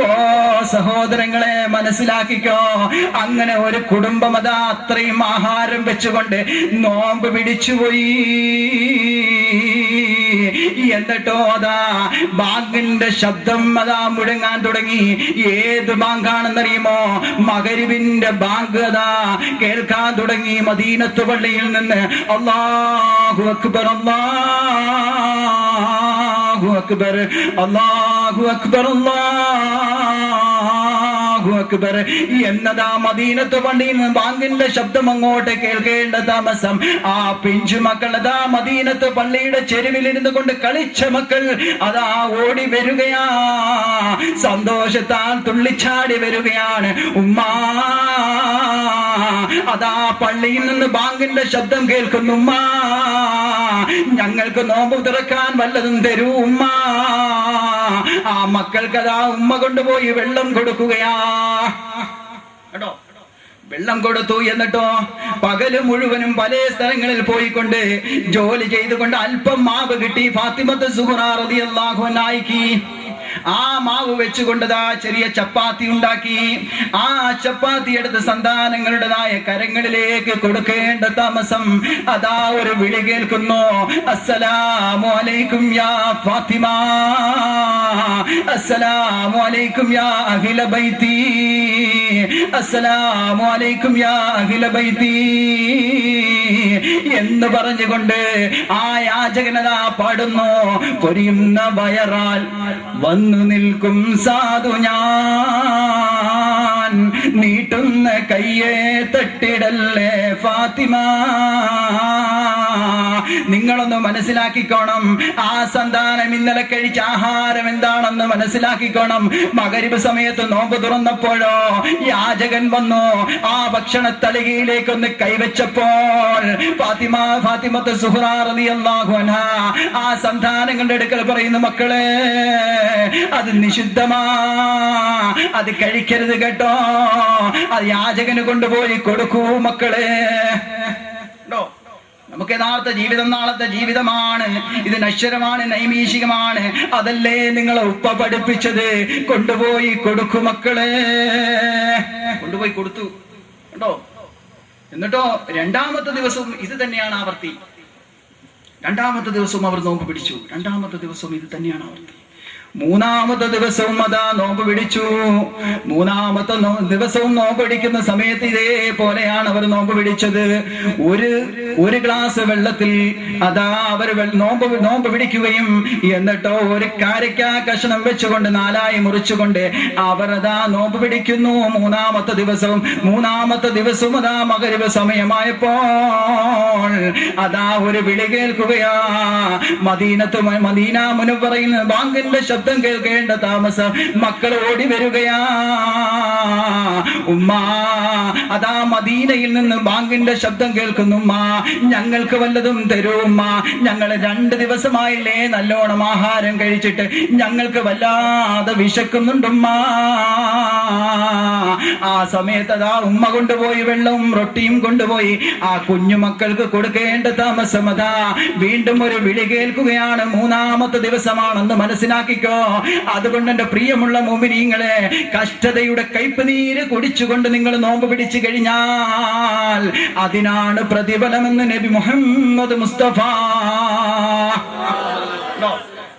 ഓ സഹോദരങ്ങളെ, മനസ്സിലാക്കിക്കോ. അങ്ങനെ ഒരു കുടുംബം അതാ അത്രയും ആഹാരം വെച്ചുകൊണ്ട് നോമ്പ് പിടിച്ചുപോയി. എന്നിട്ടോ അതാ ബാങ്കിന്റെ ശബ്ദം അതാ മുഴങ്ങാൻ തുടങ്ങി. ഏത് ബാങ്കാണെന്നറിയുമോ? മഗ്‌രിബിന്റെ ബാങ്ക് അതാ കേൾക്കാൻ തുടങ്ങി. മദീനത്ത് പള്ളിയിൽ നിന്ന് അല്ലാഹു അക്ബർ, അല്ലാഹു അക്ബർ, അല്ലാഹു അക്ബർ, അല്ലാഹു അക്ബർ എന്നതാ മദീനത്ത് പള്ളിയിൽ നിന്ന് ബാങ്കിന്റെ ശബ്ദം അങ്ങോട്ട് കേൾക്കേണ്ട താമസം ആ പിഞ്ചു മക്കൾ അതാ മദീനത്ത് പള്ളിയുടെ ചെരുവിലിരുന്ന് കൊണ്ട് കളിച്ച മക്കൾ അതാ ഓടി വരികയാ. സന്തോഷത്താൽ തുള്ളിച്ചാടി വരികയാണ്. ഉമ്മാ അതാ പള്ളിയിൽ നിന്ന് ബാങ്കിന്റെ ശബ്ദം കേൾക്കുന്നു. ഉമ്മാ, ഞങ്ങൾക്ക് നോമ്പ് തുറക്കാൻ വല്ലതും തരൂ ഉമ്മ. ആ മക്കൾക്ക് അതാ ഉമ്മ കൊണ്ടുപോയി വെള്ളം കൊടുക്കുകയാ. കേട്ടോ, വെള്ളം കൊടുത്തു. എന്നിട്ടോ പകല് മുഴുവനും പല സ്ഥലങ്ങളിൽ പോയിക്കൊണ്ട് ജോലി ചെയ്തുകൊണ്ട് അല്പം മാവ് കിട്ടി. ഫാത്തിമത്ത് സുഹ്റ റളിയല്ലാഹു അൻഹയ്ക്ക് ആ മാവ് വെച്ചുകൊണ്ടതാ ചെറിയ ചപ്പാത്തി ഉണ്ടാക്കി. ആ ചപ്പാത്തി എടുത്ത് സന്താനങ്ങളുടേതായ കരങ്ങളിലേക്ക് കൊടുക്കേണ്ട താമസം അതാ ഒരു വിളി കേൾക്കുന്നു. അസ്സലാമു അലൈക്കും യാ ഫാത്തിമ, അസ്സലാമു അലൈക്കും യാ അഹ്ല ബൈതി, അസ്സലാമു അലൈക്കും യാ അഹ്ല ബൈതി എന്ന് പറഞ്ഞുകൊണ്ട് ആ യാചകനതാ പാടുന്നു. പൊരിയുന്ന വയറാൽ വന്നു നിൽക്കും സാധു ഞാൻ, നീട്ടുന്ന കയ്യെ തട്ടിടല്ലേ ഫാത്തിമ. നിങ്ങളൊന്ന് മനസ്സിലാക്കിക്കോണം. ആ സന്താനം ഇന്നലെ കഴിച്ച ആഹാരം എന്താണെന്ന് മനസ്സിലാക്കിക്കോണം. മഗ്‌രിബ് സമയത്ത് നോമ്പ് തുറന്നപ്പോഴോ യാചകൻ വന്നു. ആ ഭക്ഷണത്തളികയിലേക്കൊന്ന് കൈവച്ചപ്പോൾ ഫാത്തിമത്ത് സുഹ്റ റളിയല്ലാഹു അൻഹ ആ സന്താനങ്ങളുടെ അടുക്കൽ പറയുന്നു, മക്കളെ അത് നിഷിദ്ധമാ, അത് കഴിക്കരുത് കേട്ടോ, അത് യാചകന് കൊണ്ടുപോയി കൊടുക്കൂ മക്കളെ. നമുക്ക് യഥാർത്ഥ ജീവിതം നാളത്തെ ജീവിതമാണ്. ഇത് നശ്വരമാണ്, നൈമിഷികമാണ്. അതല്ലേ നിങ്ങളെ ഉപ്പ പഠിപ്പിച്ചത്? കൊണ്ടുപോയി കൊടുക്കൂ മക്കളെ. കൊണ്ടുപോയി കൊടുത്തു കേട്ടോ. എന്നിട്ടോ 2ാമത്തെ ദിവസവും ഇത് തന്നെയാണ് ആവർത്തി. 2ാമത്തെ ദിവസവും അവർ നോമ്പ് പിടിച്ചു. 2ാമത്തെ ദിവസവും ഇത് തന്നെയാണ് ആവർത്തി. 3ാമത്തെ ദിവസവും അതാ നോമ്പ് പിടിച്ചു. 3ാമത്തെ ദിവസവും നോമ്പ് പിടിക്കുന്ന സമയത്ത് ഇതേപോലെയാണ് അവർ നോമ്പ് പിടിച്ചത്. ഒരു ഗ്ലാസ് വെള്ളത്തിൽ അതാ അവർ നോമ്പ് പിടിക്കുകയും എന്നിട്ടോ ഒരു കാരക്ക കഷണം വെച്ചുകൊണ്ട് 4ആയി മുറിച്ചുകൊണ്ട് അവർ അതാ നോമ്പ് പിടിക്കുന്നു. 3ാമത്തെ ദിവസവും അതാ മഗ്‌രിബ് സമയമായപ്പോൾ അതാ ഒരു വിളി കേൾക്കുകയാ. മദീന മുനവ്വറയിൽ ബാങ്കിന്റെ ശബ്ദം കേൾക്കേണ്ട താമസം മക്കൾ ഓടി വരികയാ. ഉമ്മ അതാ മദീനയിൽ നിന്ന് ബാങ്കിന്റെ ശബ്ദം കേൾക്കുന്നു. ഉമ്മ, ഞങ്ങൾക്ക് വല്ലതും തരൂ ഉമ്മ, ഞങ്ങൾ 2 ദിവസമായില്ലേ നല്ലോണം ആഹാരം കഴിച്ചിട്ട്, ഞങ്ങൾക്ക് വല്ലാതെ വിശക്കുന്നുണ്ടുമ്മ. ആ സമയത്ത് അതാ ഉമ്മ കൊണ്ടുപോയി വെള്ളവും റൊട്ടിയും കൊണ്ടുപോയി ആ കുഞ്ഞുമക്കൾക്ക് കൊടുക്കേണ്ട താമസം അതാ വീണ്ടും ഒരു വിളി കേൾക്കുകയാണ്. 3ാമത്തെ ദിവസമാണെന്ന് മനസ്സിലാക്കിക്കോ. മനസ്സിലാക്കിക്കോ. അതുകൊണ്ട് എന്റെ പ്രിയമുള്ള മുഅ്മിനീങ്ങളെ, കഷ്ടതയുടെ കയ്പുനീര് കുടിച്ചുകൊണ്ട് നിങ്ങൾ നോമ്പ് പിടിച്ചു കഴിഞ്ഞാൽ അതിനാണ് പ്രതിഫലമെന്ന് നബി മുഹമ്മദ് മുസ്തഫ.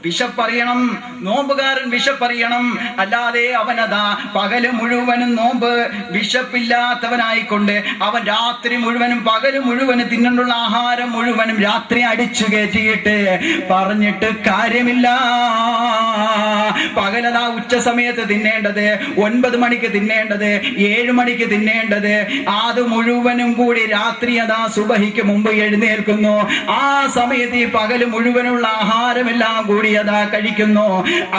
വിശപ്പറിയണം, നോമ്പുകാരൻ വിശപ്പറിയണം. അല്ലാതെ അവനതാ പകല് മുഴുവനും നോമ്പ് വിശപ്പില്ലാത്തവനായിക്കൊണ്ട് അവൻ രാത്രി മുഴുവനും പകല് മുഴുവനും തിന്നണ്ടുള്ള ആഹാരം മുഴുവനും രാത്രി അടിച്ചു കയറ്റിയിട്ട് പറഞ്ഞിട്ട് കാര്യമില്ല. പകലതാ ഉച്ച സമയത്ത് തിന്നേണ്ടത്, 9 മണിക്ക് തിന്നേണ്ടത്, 7 മണിക്ക് തിന്നേണ്ടത്, അത് മുഴുവനും കൂടി രാത്രി അതാ സുബഹിക്ക് മുമ്പ് എഴുന്നേൽക്കുന്നു. ആ സമയത്ത് ഈ പകല് മുഴുവനുള്ള ആഹാരമെല്ലാം കൂടി അതാ കഴിക്കുന്നു.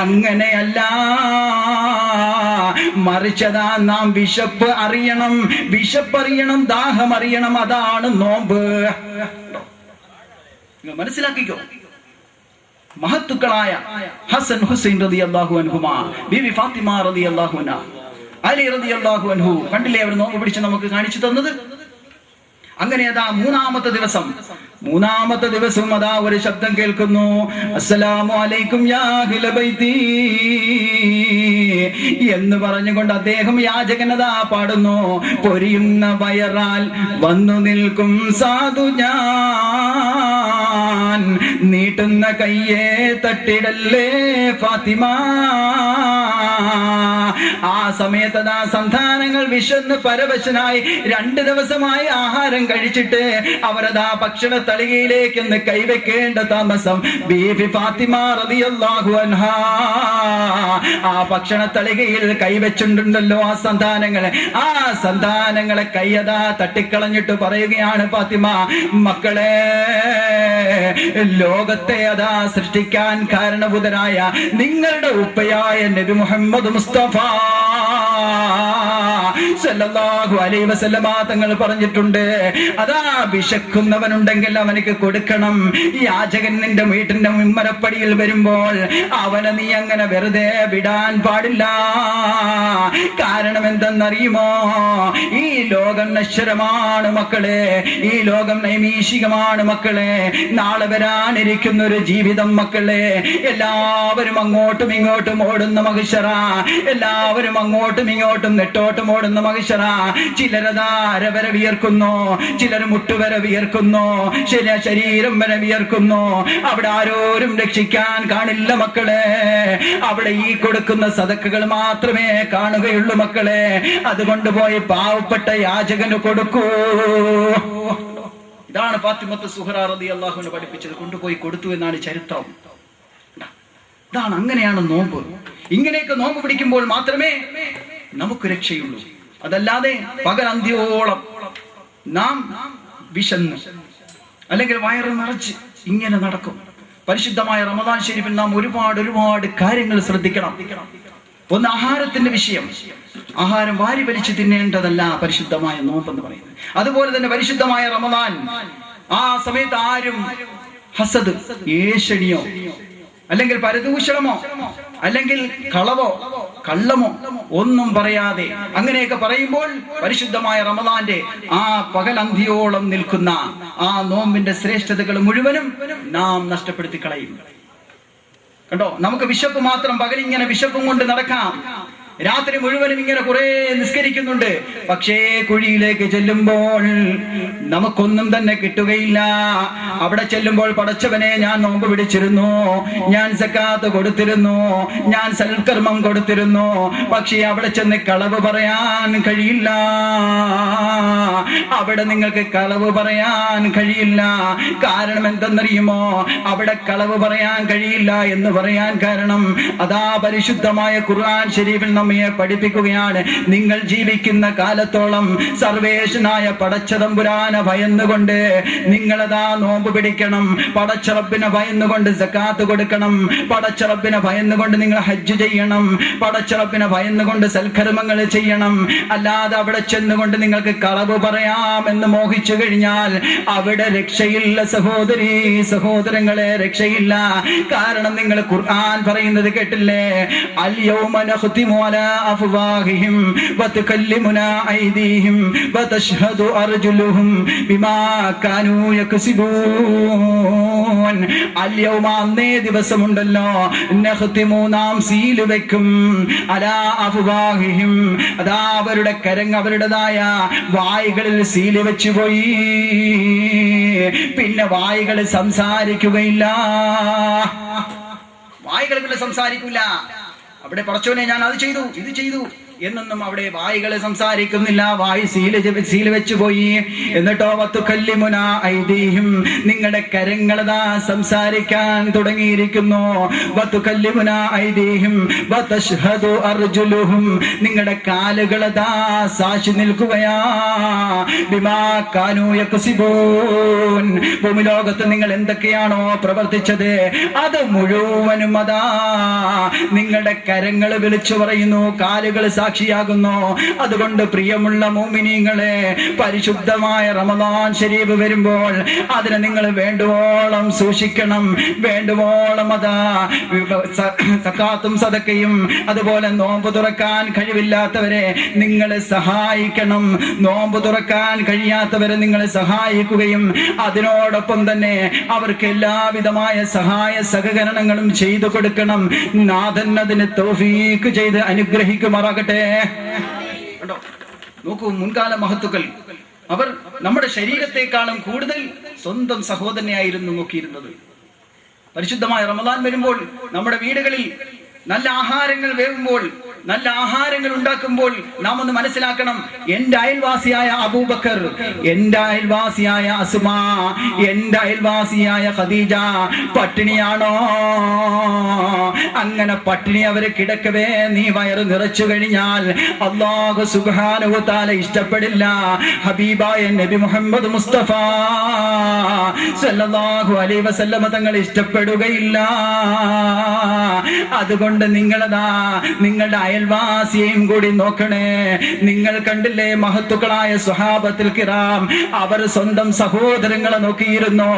അങ്ങനെയല്ല, മറിച്ചതാ നാം വിശപ്പ് അറിയണം, വിശപ്പറിയണം, ദാഹം അറിയണം. അതാണ് നോമ്പ്. നിങ്ങൾ മനസ്സിലാക്കിക്കോ. മഹത്തുക്കളായ ഹസൻ ഹുസൈൻ റളിയല്ലാഹു അൻഹുമാ, ബീവി ഫാത്തിമ റളിയല്ലാഹു അൻഹ, അലി റളിയല്ലാഹു അൻഹു, കണ്ടില്ലേ അവർ നോമ്പ് പിടിച്ച് നമുക്ക് കാണിച്ചു തന്നത്. അങ്ങനെ അതാ മൂന്നാമത്തെ ദിവസം അതാ ഒരു ശബ്ദം കേൾക്കുന്നു, അസ്സലാമു അലൈക്കും യാ അഹ്ല ബൈതി എന്ന് പറഞ്ഞുകൊണ്ട് അദ്ദേഹം യാചകനതാ പാടുന്നു. പൊരിയുന്ന വയറാൽ വന്നു നിൽക്കും സാധു ഞാൻ, നീട്ടുന്ന കയ്യെ തട്ടിടല്ലേ ഫാത്തിമ. ആ സമയത്തതാ സന്താനങ്ങൾ വിശന്ന് പരവശനായി 2 ദിവസമായി ആഹാരം കഴിച്ചിട്ട് അവരതാ ഭക്ഷണ തളികയിലേക്ക് ഒന്ന് കൈവെക്കേണ്ട താമസം. ബീവി ഫാത്തിമ റളിയല്ലാഹു അൻഹാ ആ ഭക്ഷണ തളികയിൽ കൈവച്ചിട്ടുണ്ടല്ലോ ആ സന്താനങ്ങളെ കൈയതാ തട്ടിക്കളഞ്ഞിട്ട് പറയുകയാണ് ഫാത്തിമ, മക്കളെ, ലോകത്തെ അതാ സൃഷ്ടിക്കാൻ കാരണഭൂതരായ നിങ്ങളുടെ ഉപ്പയായ നബി മുഹമ്മദ് മുസ്തഫ സല്ലല്ലാഹു അലൈഹി വസല്ലമ തങ്ങൾ പറഞ്ഞിട്ടുണ്ട്, അതാ വിശക്കുന്നവനുണ്ടെങ്കിൽ അവനക്ക് കൊടുക്കണം. യാചകൻ നിന്റെ വീട്ടിന്റെ മിമ്പരപ്പടിയിൽ വരുമ്പോൾ അവനെ നീ അങ്ങനെ വെറുതെ വിടാൻ പാടില്ല. കാരണം എന്തെന്നറിയുമോ? ഈ ലോകം നശ്വരമാണ് മക്കളെ, ഈ ലോകം നൈമിഷികമാണ് മക്കളെ. നാളെ വരാനിരിക്കുന്ന ഒരു ജീവിതം മക്കളെ. എല്ലാവരും അങ്ങോട്ടും ഇങ്ങോട്ടും ഓടുന്ന മഹിഷറ, എല്ലാവരും അങ്ങോട്ടും ഇങ്ങോട്ടും നെട്ടോട്ടും ഓടുന്ന മഹിഷറ. ചിലരതാ അരവരെ വിയർക്കുന്നു, ചിലർ മുട്ടുവരെ വിയർക്കുന്നു, ശരീരം വരെ വിയർക്കുന്നു. അവിടെ ആരോരും രക്ഷിക്കാൻ കാണില്ല മക്കളെ. അവിടെ ഈ കൊടുക്കുന്ന സദക്കകൾ മാത്രമേ കാണുകയുള്ളൂ മക്കളെ. അതുകൊണ്ട് പോയി പാവപ്പെട്ട യാചകന് കൊടുക്കൂ. ഇതാണ് ഫാത്തിമത്ത് സുഹറ റളിയല്ലാഹു അൻഹ പഠിപ്പിച്ചത്. കൊണ്ടുപോയി കൊടുത്തു എന്നാണ് ചരിത്രം. ഇതാണ്, അങ്ങനെയാണ് നോമ്പ്. ഇങ്ങനെയൊക്കെ നോമ്പ് പിടിക്കുമ്പോൾ മാത്രമേ നമുക്ക് രക്ഷയുള്ളൂ. അതല്ലാതെ പകലന്ത്യോളം നാം വിശന്ന് അല്ലെങ്കിൽ വയറ് നിറച്ച് ഇങ്ങനെ നടക്കും. പരിശുദ്ധമായ റമദാൻ ശരീഫിൽ നാം ഒരുപാട് കാര്യങ്ങൾ ശ്രദ്ധിക്കണം. ഒന്ന്, ആഹാരത്തിന്റെ വിഷയം. ആഹാരം വാരി വലിച്ച് തിന്നേണ്ടതല്ല പരിശുദ്ധമായ നോമ്പെന്ന് പറയുന്നത്. അതുപോലെ തന്നെ പരിശുദ്ധമായ റമദാൻ ആ സമയത്ത് ആരും ഹസദ്, ഏഷണിയോ അല്ലെങ്കിൽ പരദൂഷണമോ അല്ലെങ്കിൽ കളവോ കള്ളമോ ഒന്നും പറയാതെ അങ്ങനെയൊക്കെ പറയുമ്പോൾ പരിശുദ്ധമായ റമദാന്റെ ആ പകലന്തിയോളം നിൽക്കുന്ന ആ നോമ്പിന്റെ ശ്രേഷ്ഠതകൾ മുഴുവനും നാം നഷ്ടപ്പെടുത്തി കളയും. കണ്ടോ, നമുക്ക് വിശപ്പ് മാത്രം, പകലിങ്ങനെ വിശപ്പും കൊണ്ട് നടക്കാം, രാത്രി മുഴുവനും ഇങ്ങനെ കുറെ നിസ്കരിക്കുന്നുണ്ട്. പക്ഷേ കുഴിയിലേക്ക് ചെല്ലുമ്പോൾ നമുക്കൊന്നും തന്നെ കിട്ടുകയില്ല. അവിടെ ചെല്ലുമ്പോൾ പടച്ചവനെ, ഞാൻ നോമ്പ് പിടിച്ചിരുന്നു, ഞാൻ സക്കാത്ത് കൊടുത്തിരുന്നു, ഞാൻ സൽക്കർമ്മം കൊടുത്തിരുന്നു, പക്ഷേ അവിടെ ചെന്ന് കളവ് പറയാൻ കഴിയില്ല. അവിടെ നിങ്ങൾക്ക് കളവ് പറയാൻ കഴിയില്ല. കാരണം എന്തെന്നറിയുമോ? അവിടെ കളവ് പറയാൻ കഴിയില്ല എന്ന് പറയാൻ കാരണം അതാ പരിശുദ്ധമായ ഖുർആൻ ശരീഫിൽ നമ്മെ പഠിപ്പിക്കുകയാണ്. നിങ്ങൾ ജീവിക്കുന്ന കാലത്തോളം സർവേശനായ പടച്ചതമ്പുരാനെ ഭയന്നുകൊണ്ട് നിങ്ങളതാ നോമ്പ് പിടിക്കണം. പടച്ചറബിനെ ഭയന്നുകൊണ്ട് സക്കാത്ത് കൊടുക്കണം. പടച്ചറബിനെ ഭയന്നുകൊണ്ട് നിങ്ങൾ ഹജ്ജ് ചെയ്യണം. പടച്ചറബിനെ ഭയന്നുകൊണ്ട് സൽക്കർമ്മങ്ങൾ ചെയ്യണം. അല്ലാതെ അവിടെ ചെന്നുകൊണ്ട് നിങ്ങൾക്ക് കളവ് പറയാമെന്ന് മോഹിച്ചു കഴിഞ്ഞാൽ അവിടെ രക്ഷയില്ല സഹോദരീ സഹോദരങ്ങളെ, രക്ഷയില്ല. കാരണം നിങ്ങൾ ഖുർആൻ പറയുന്നത് കേട്ടില്ലേ? അൽ യൗമ നഖ്തിമു അലാ അഫ്വാഹിഹിം വതുകല്ലിമുനാ ഐദീഹിം വതശ്ഹദു അർജുലുഹും ബിമാ കാനൂ യക്സിബൂൻ. അൽയൗമ, അന്നേ ദിവസമുണ്ടല്ലോ, നഖ്തിമു, നാം സീല് വെക്കും, അലാ അഫ്വാഹിഹിം, അതാ അവരുടെ കരങ്ങൾ, അവരുടേതായ വായ്കളിൽ സീല് വെച്ചു പോയി. പിന്നെ വായ്കൾ സംസാരിക്കുകയില്ല, വായ്കൾ പിന്നെ സംസാരിക്കില്ല. അവിടെ പറച്ചോനെ ഞാൻ അത് ചെയ്തു ഇത് ചെയ്തു എന്നൊന്നും അവിടെ വായികളെ സംസാരിക്കുന്നില്ല. വായി സീല് വെച്ചു പോയി. എന്നിട്ടോ വതുകല്ലിമുനാ ഐദീഹിം, നിങ്ങളുടെ കരങ്ങളതാ സംസാരിക്കാൻ തുടങ്ങിയിരിക്കുന്നു. വതുകല്ലിമുനാ ഐദീഹിം വതശ്ഹദു അർജുലുഹും, നിങ്ങളുടെ കാലുകളതാ സാക്ഷി നിൽക്കുകയാ. ബിമാ കാനൂ യക്സിബൂൻ, ഭൂമിലോകത്ത് നിങ്ങൾ എന്തൊക്കെയാണോ പ്രവർത്തിച്ചത് അത് മുഴുവനും അതാ നിങ്ങളുടെ കരങ്ങൾ വിളിച്ചു പറയുന്നു, കാലുകൾ സാക്ഷിയാകുന്നു. അതുകൊണ്ട് പ്രിയമുള്ള മുഅ്മിനീങ്ങളെ, പരിശുദ്ധമായ റമദാൻ ശരീഫ് വരുമ്പോൾ അതിനെ നിങ്ങൾ വേണ്ടുവോളം സൂക്ഷിക്കണം. വേണ്ടുവോളം അതാ സക്കാത്തും സദക്കയും അതുപോലെ നോമ്പ് തുറക്കാൻ കഴിവില്ലാത്തവരെ നിങ്ങളെ സഹായിക്കണം. നോമ്പ് തുറക്കാൻ കഴിയാത്തവരെ നിങ്ങളെ സഹായിക്കുകയും അതിനോടൊപ്പം തന്നെ അവർക്ക് എല്ലാവിധമായ സഹായ സഹകരണങ്ങളും ചെയ്തു കൊടുക്കണം. നാഥൻ അതിന് തൗഫീഖ് ചെയ്ത് അനുഗ്രഹിക്കുമാറാകട്ടെ. കണ്ടോ, നോക്കൂ, മുൻകാല മഹത്തുക്കൾ അവർ നമ്മുടെ ശരീരത്തെക്കാളും കൂടുതൽ സ്വന്തം സഹോദരനെയായിരുന്നു നോക്കിയിരുന്നത്. പരിശുദ്ധമായ റമദാൻ വരുമ്പോൾ നമ്മുടെ വീടുകളിൽ നല്ല ആഹാരങ്ങൾ വേവുമ്പോൾ, നല്ല ആഹാരങ്ങൾ ഉണ്ടാക്കുമ്പോൾ നാം ഒന്ന് മനസ്സിലാക്കണം, എന്റെ അയൽവാസിയായ അബൂബക്കർ, എന്റെ അയൽവാസിയായ അസ്മാ, എന്റെ അയൽവാസിയായ ഖദീജ പട്ടിണിയാണോ? അങ്ങനെ പട്ടിണി അവരെ കിടക്കവേ നീ വയറ് നിറച്ചു കഴിഞ്ഞാൽ അല്ലാഹു സുബ്ഹാനഹു വ തആല ഇഷ്ടപ്പെടില്ല. ഹബീബായ നബി മുഹമ്മദ് മുസ്തഫ സല്ലല്ലാഹു അലൈഹി വസല്ലമ തങ്ങൾ ഇഷ്ടപ്പെടുകയില്ല. അതുകൊണ്ട് നിങ്ങളതാ നിങ്ങളുടെ അയൽവാസിയെയും കൂടി നോക്കണേ. നിങ്ങൾ കണ്ടില്ലേ മഹത്തുക്കളായ സ്വഹാബത്തുൽ കിറാം, അവർ സ്വന്തം സഹോദരങ്ങളെ നോക്കിയിരുന്നു,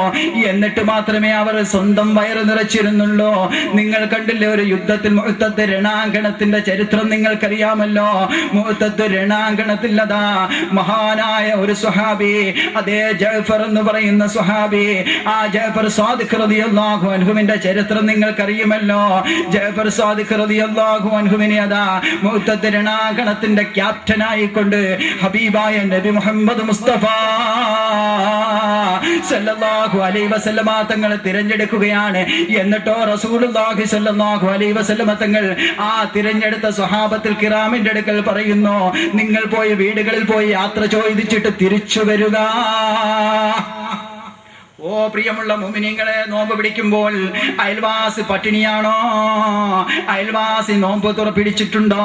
എന്നിട്ട് മാത്രമേ അവർ സ്വന്തം വയറ് നിറച്ചിരുന്നുള്ളൂ. നിങ്ങൾ കണ്ടില്ലേ ഒരു യുദ്ധത്തിൽ മുഅ്തത്ത് രണാങ്കണത്തിന്റെ ചരിത്രം നിങ്ങൾക്കറിയാമല്ലോ. മുഅ്തത്ത് രണാങ്കണത്തിൽ അതാ മഹാനായ ഒരു സ്വഹാബി, അതേ ജഅഫർ എന്ന് പറയുന്ന സ്വഹാബി, ആ ജഅഫർ സാദിഖ് റളിയല്ലാഹു അൻഹുവിന്റെ ചരിത്രം നിങ്ങൾക്കറിയുമല്ലോ. ജഅഫർ സാദിഖ് റളിയല്ലാഹു അൻഹുവിനെ അതാ മുഅ്തത്ത് രണാങ്കണത്തിന്റെ ക്യാപ്റ്റനായിക്കൊണ്ട് ഹബീബായ നബി മുഹമ്മദ് മുസ്തഫ സല്ലല്ലാഹു അലൈഹി വസല്ലമ തങ്ങൾ തിരഞ്ഞെടുക്കുകയാണ്. എന്നിട്ടോ റസൂലുള്ളാഹി സല്ലല്ലാഹു അലൈഹി വസല്ലമ തങ്ങൾ ആ തിരഞ്ഞെടുത്ത സ്വഹാബത്തുൽ കിറാമിന്റെ അടുക്കൽ പറയുന്നു, നിങ്ങൾ പോയി വീടുകളിൽ പോയി യാത്ര ചോദിച്ചിട്ട് തിരിച്ചു വരിക. ഓ പ്രിയമുള്ള മുഅ്മിനീങ്ങളെ, നോമ്പ് പിടിക്കുമ്പോൾ അയൽവാസി പട്ടിണിയാണോ? അയൽവാസി നോമ്പ് പിടിച്ചിട്ടുണ്ടോ?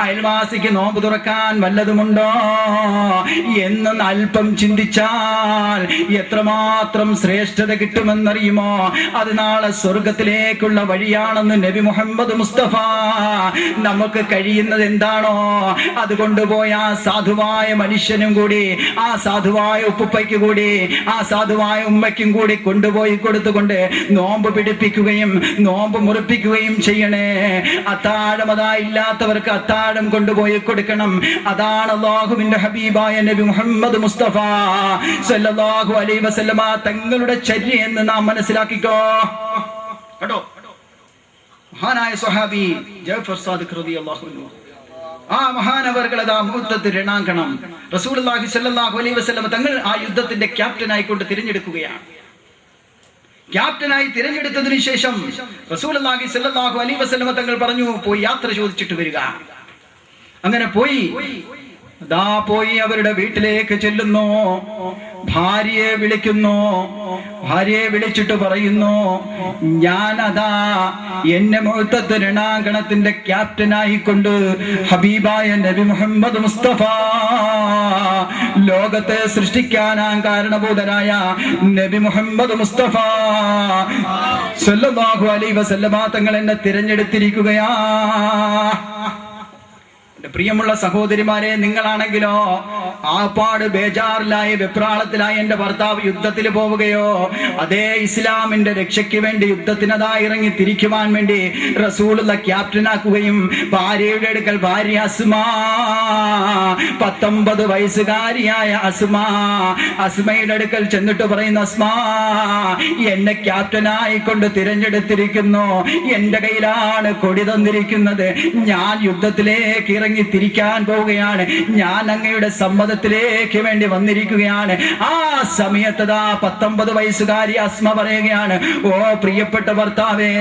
അയൽവാസിക്ക് നോമ്പ് തുറക്കാൻ വല്ലതുമുണ്ടോ എന്ന് അല്പം ചിന്തിച്ചാൽ എത്രമാത്രം ശ്രേഷ്ഠത കിട്ടുമെന്നറിയുമോ? അത് നാളെ സ്വർഗത്തിലേക്കുള്ള വഴിയാണെന്ന് നബി മുഹമ്മദ് മുസ്തഫ. നമുക്ക് കഴിയുന്നത് എന്താണോ അത് കൊണ്ടുപോയി ആ സാധുവായ മനുഷ്യനും കൂടി, ആ സാധുവായ ഉപ്പയ്ക്ക് കൂടി, ആ സാധുവായ ഉമ്മയ്ക്കും കൂടി കൊണ്ടുപോയി കൊടുത്തുകൊണ്ട് നോമ്പ് പിടിപ്പിക്കുകയും നോമ്പ് മുറിപ്പിക്കുകയും ചെയ്യണേ. അത്താഴം അതാ ഇല്ലാത്തവർക്ക് അത്താഴം കൊണ്ടുപോയി കൊടുക്കണം. അതാണ് അല്ലാഹുവിന്റെ ഹബീബായ നബി മുഹമ്മദ് മുസ്തഫ സല്ലല്ലാഹു അലൈഹി വസല്ലമ തങ്ങളുടെ ചര്യ എന്ന് നാം മനസ്സിലാക്കിക്കോ. കേട്ടോ, മഹാനായ സ്വഹാബി ജഅഫർ സാദിഖ് റളിയല്ലാഹു അൻഹു, ആ മഹാനവർകളതാ മുഅ്തത്ത് രണാങ്കണം റസൂലുള്ളാഹി സ്വല്ലല്ലാഹു അലൈഹി വസല്ലം തങ്ങൾ ആ യുദ്ധത്തിന്റെ ക്യാപ്റ്റനായിക്കൊണ്ട് തിരഞ്ഞെടുക്കുകയാണ്. ക്യാപ്റ്റനായി തിരഞ്ഞെടുത്തതിനു ശേഷം റസൂലുള്ളാഹി സ്വല്ലല്ലാഹു അലൈഹി വസല്ലം തങ്ങൾ പറഞ്ഞു, പോയി യാത്ര ചോദിച്ചിട്ട് വരിക. അങ്ങനെ പോയി അവരുടെ വീട്ടിലേക്ക് ചെല്ലുന്നു. ഭാര്യയെ വിളിക്കുന്നു. ഭാര്യയെ വിളിച്ചിട്ട് പറയുന്നു, ഞാനതാ എന്നെ മുഅ്തത്ത് രണാങ്കണത്തിന്റെ ക്യാപ്റ്റനായിക്കൊണ്ട് ഹബീബായ നബി മുഹമ്മദ് മുസ്തഫ ലോകത്തെ സൃഷ്ടിക്കാനാൻ കാരണഭൂതരായ നബി മുഹമ്മദ് മുസ്തഫ സല്ലല്ലാഹു അലൈഹി വസല്ലമ തങ്ങൾ എന്നെ തിരഞ്ഞെടുത്തിരിക്കുകയാ. പ്രിയമുള്ള സഹോദരിമാരെ, നിങ്ങളാണെങ്കിലോ ആപ്പാട് ബേജാറിലായി വെപ്രാളത്തിലായി എന്റെ ഭർത്താവ് യുദ്ധത്തിൽ പോവുകയോ, അതേ ഇസ്ലാമിന്റെ രക്ഷയ്ക്ക് വേണ്ടി യുദ്ധത്തിനതായി ഇറങ്ങി തിരിക്കുവാൻ വേണ്ടി റസൂലുള്ള ക്യാപ്റ്റനാക്കുകയും ഭാര്യയുടെ അടുക്കൽ ഭാര്യ അസ്മാ 19 വയസ്സുകാരിയായ അസ്മയുടെ അടുക്കൽ ചെന്നിട്ട് പറയുന്നു, അസ്മാ എന്നെ ക്യാപ്റ്റനായി കൊണ്ട് തിരഞ്ഞെടുത്തിരിക്കുന്നു, എന്റെ കയ്യിലാണ് കൊടി തന്നിരിക്കുന്നത്, ഞാൻ യുദ്ധത്തിലേക്ക് ഇറങ്ങി തിരിക്കാൻ പോവുകയാണ്, ഞാൻ അങ്ങയുടെ സമ്മതത്തിലേക്ക് വേണ്ടി വന്നിരിക്കുകയാണ്. ആ സമയത്തതാ 19 വയസ്സുകാരി അസ്മ പറയുകയാണ്, ഓ പ്രിയപ്പെട്ട ഭർത്താവേ,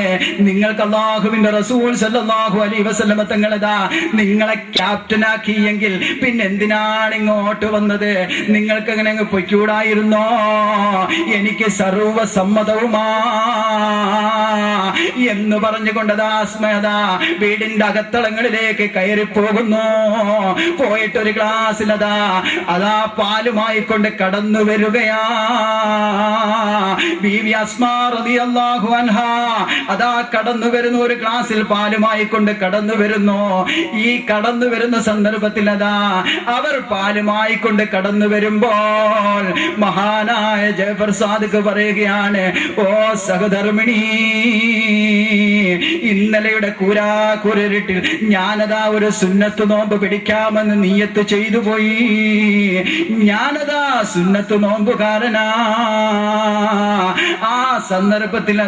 നിങ്ങൾക്ക് അല്ലാഹുവിന്റെ റസൂൽ സല്ലല്ലാഹു അലൈഹി വസല്ലം തങ്ങളതാ നിങ്ങളെ ക്യാപ്റ്റനാക്കിയെങ്കിൽ പിന്നെ എന്തിനാണ് ഇങ്ങോട്ട് വന്നത്? നിങ്ങൾക്ക് അങ്ങനെ അങ്ങ് പൊയ്ക്കൂടായിരുന്നോ? എനിക്ക് സർവസമ്മതവുമാ എന്ന് പറഞ്ഞുകൊണ്ടതാ അസ്മയതാ വീടിന്റെ അകത്തളങ്ങളിലേക്ക് കയറിപ്പോകുന്നു. പോയിട്ടൊരു ഗ്ലാസ്സിലതാ പാലുമായി കൊണ്ട് കടന്നു വരികയാ ബീവി അസ്മാ റളിയല്ലാഹു അൻഹാ. കടന്നു വരുന്നു, ഒരു ഗ്ലാസ്സിൽ പാലുമായി കൊണ്ട് കടന്നു വരുന്നു. ഈ കടന്നു വരുന്ന സന്ദർഭത്തിൽ അവർ പാലുമായി കൊണ്ട് കടന്നു വരുമ്പോൾ മഹാനായ ജഅഫർ സാദിഖ് പറയുകയാണ്, ഓ സഹധർമ്മിണി, ഇന്നലെയുടെ കൂരാക്കുരട്ടിൽ ഞാനതാ ഒരു സുന്നത്ത് നോമ്പ് പിടിക്കാമെന്ന് നിയ്യത്ത് ചെയ്തു പോയി. ഞാനതാ സുന്നത്ത് നോമ്പുകാരനാ. ആ സന്ദർഭത്തിൽ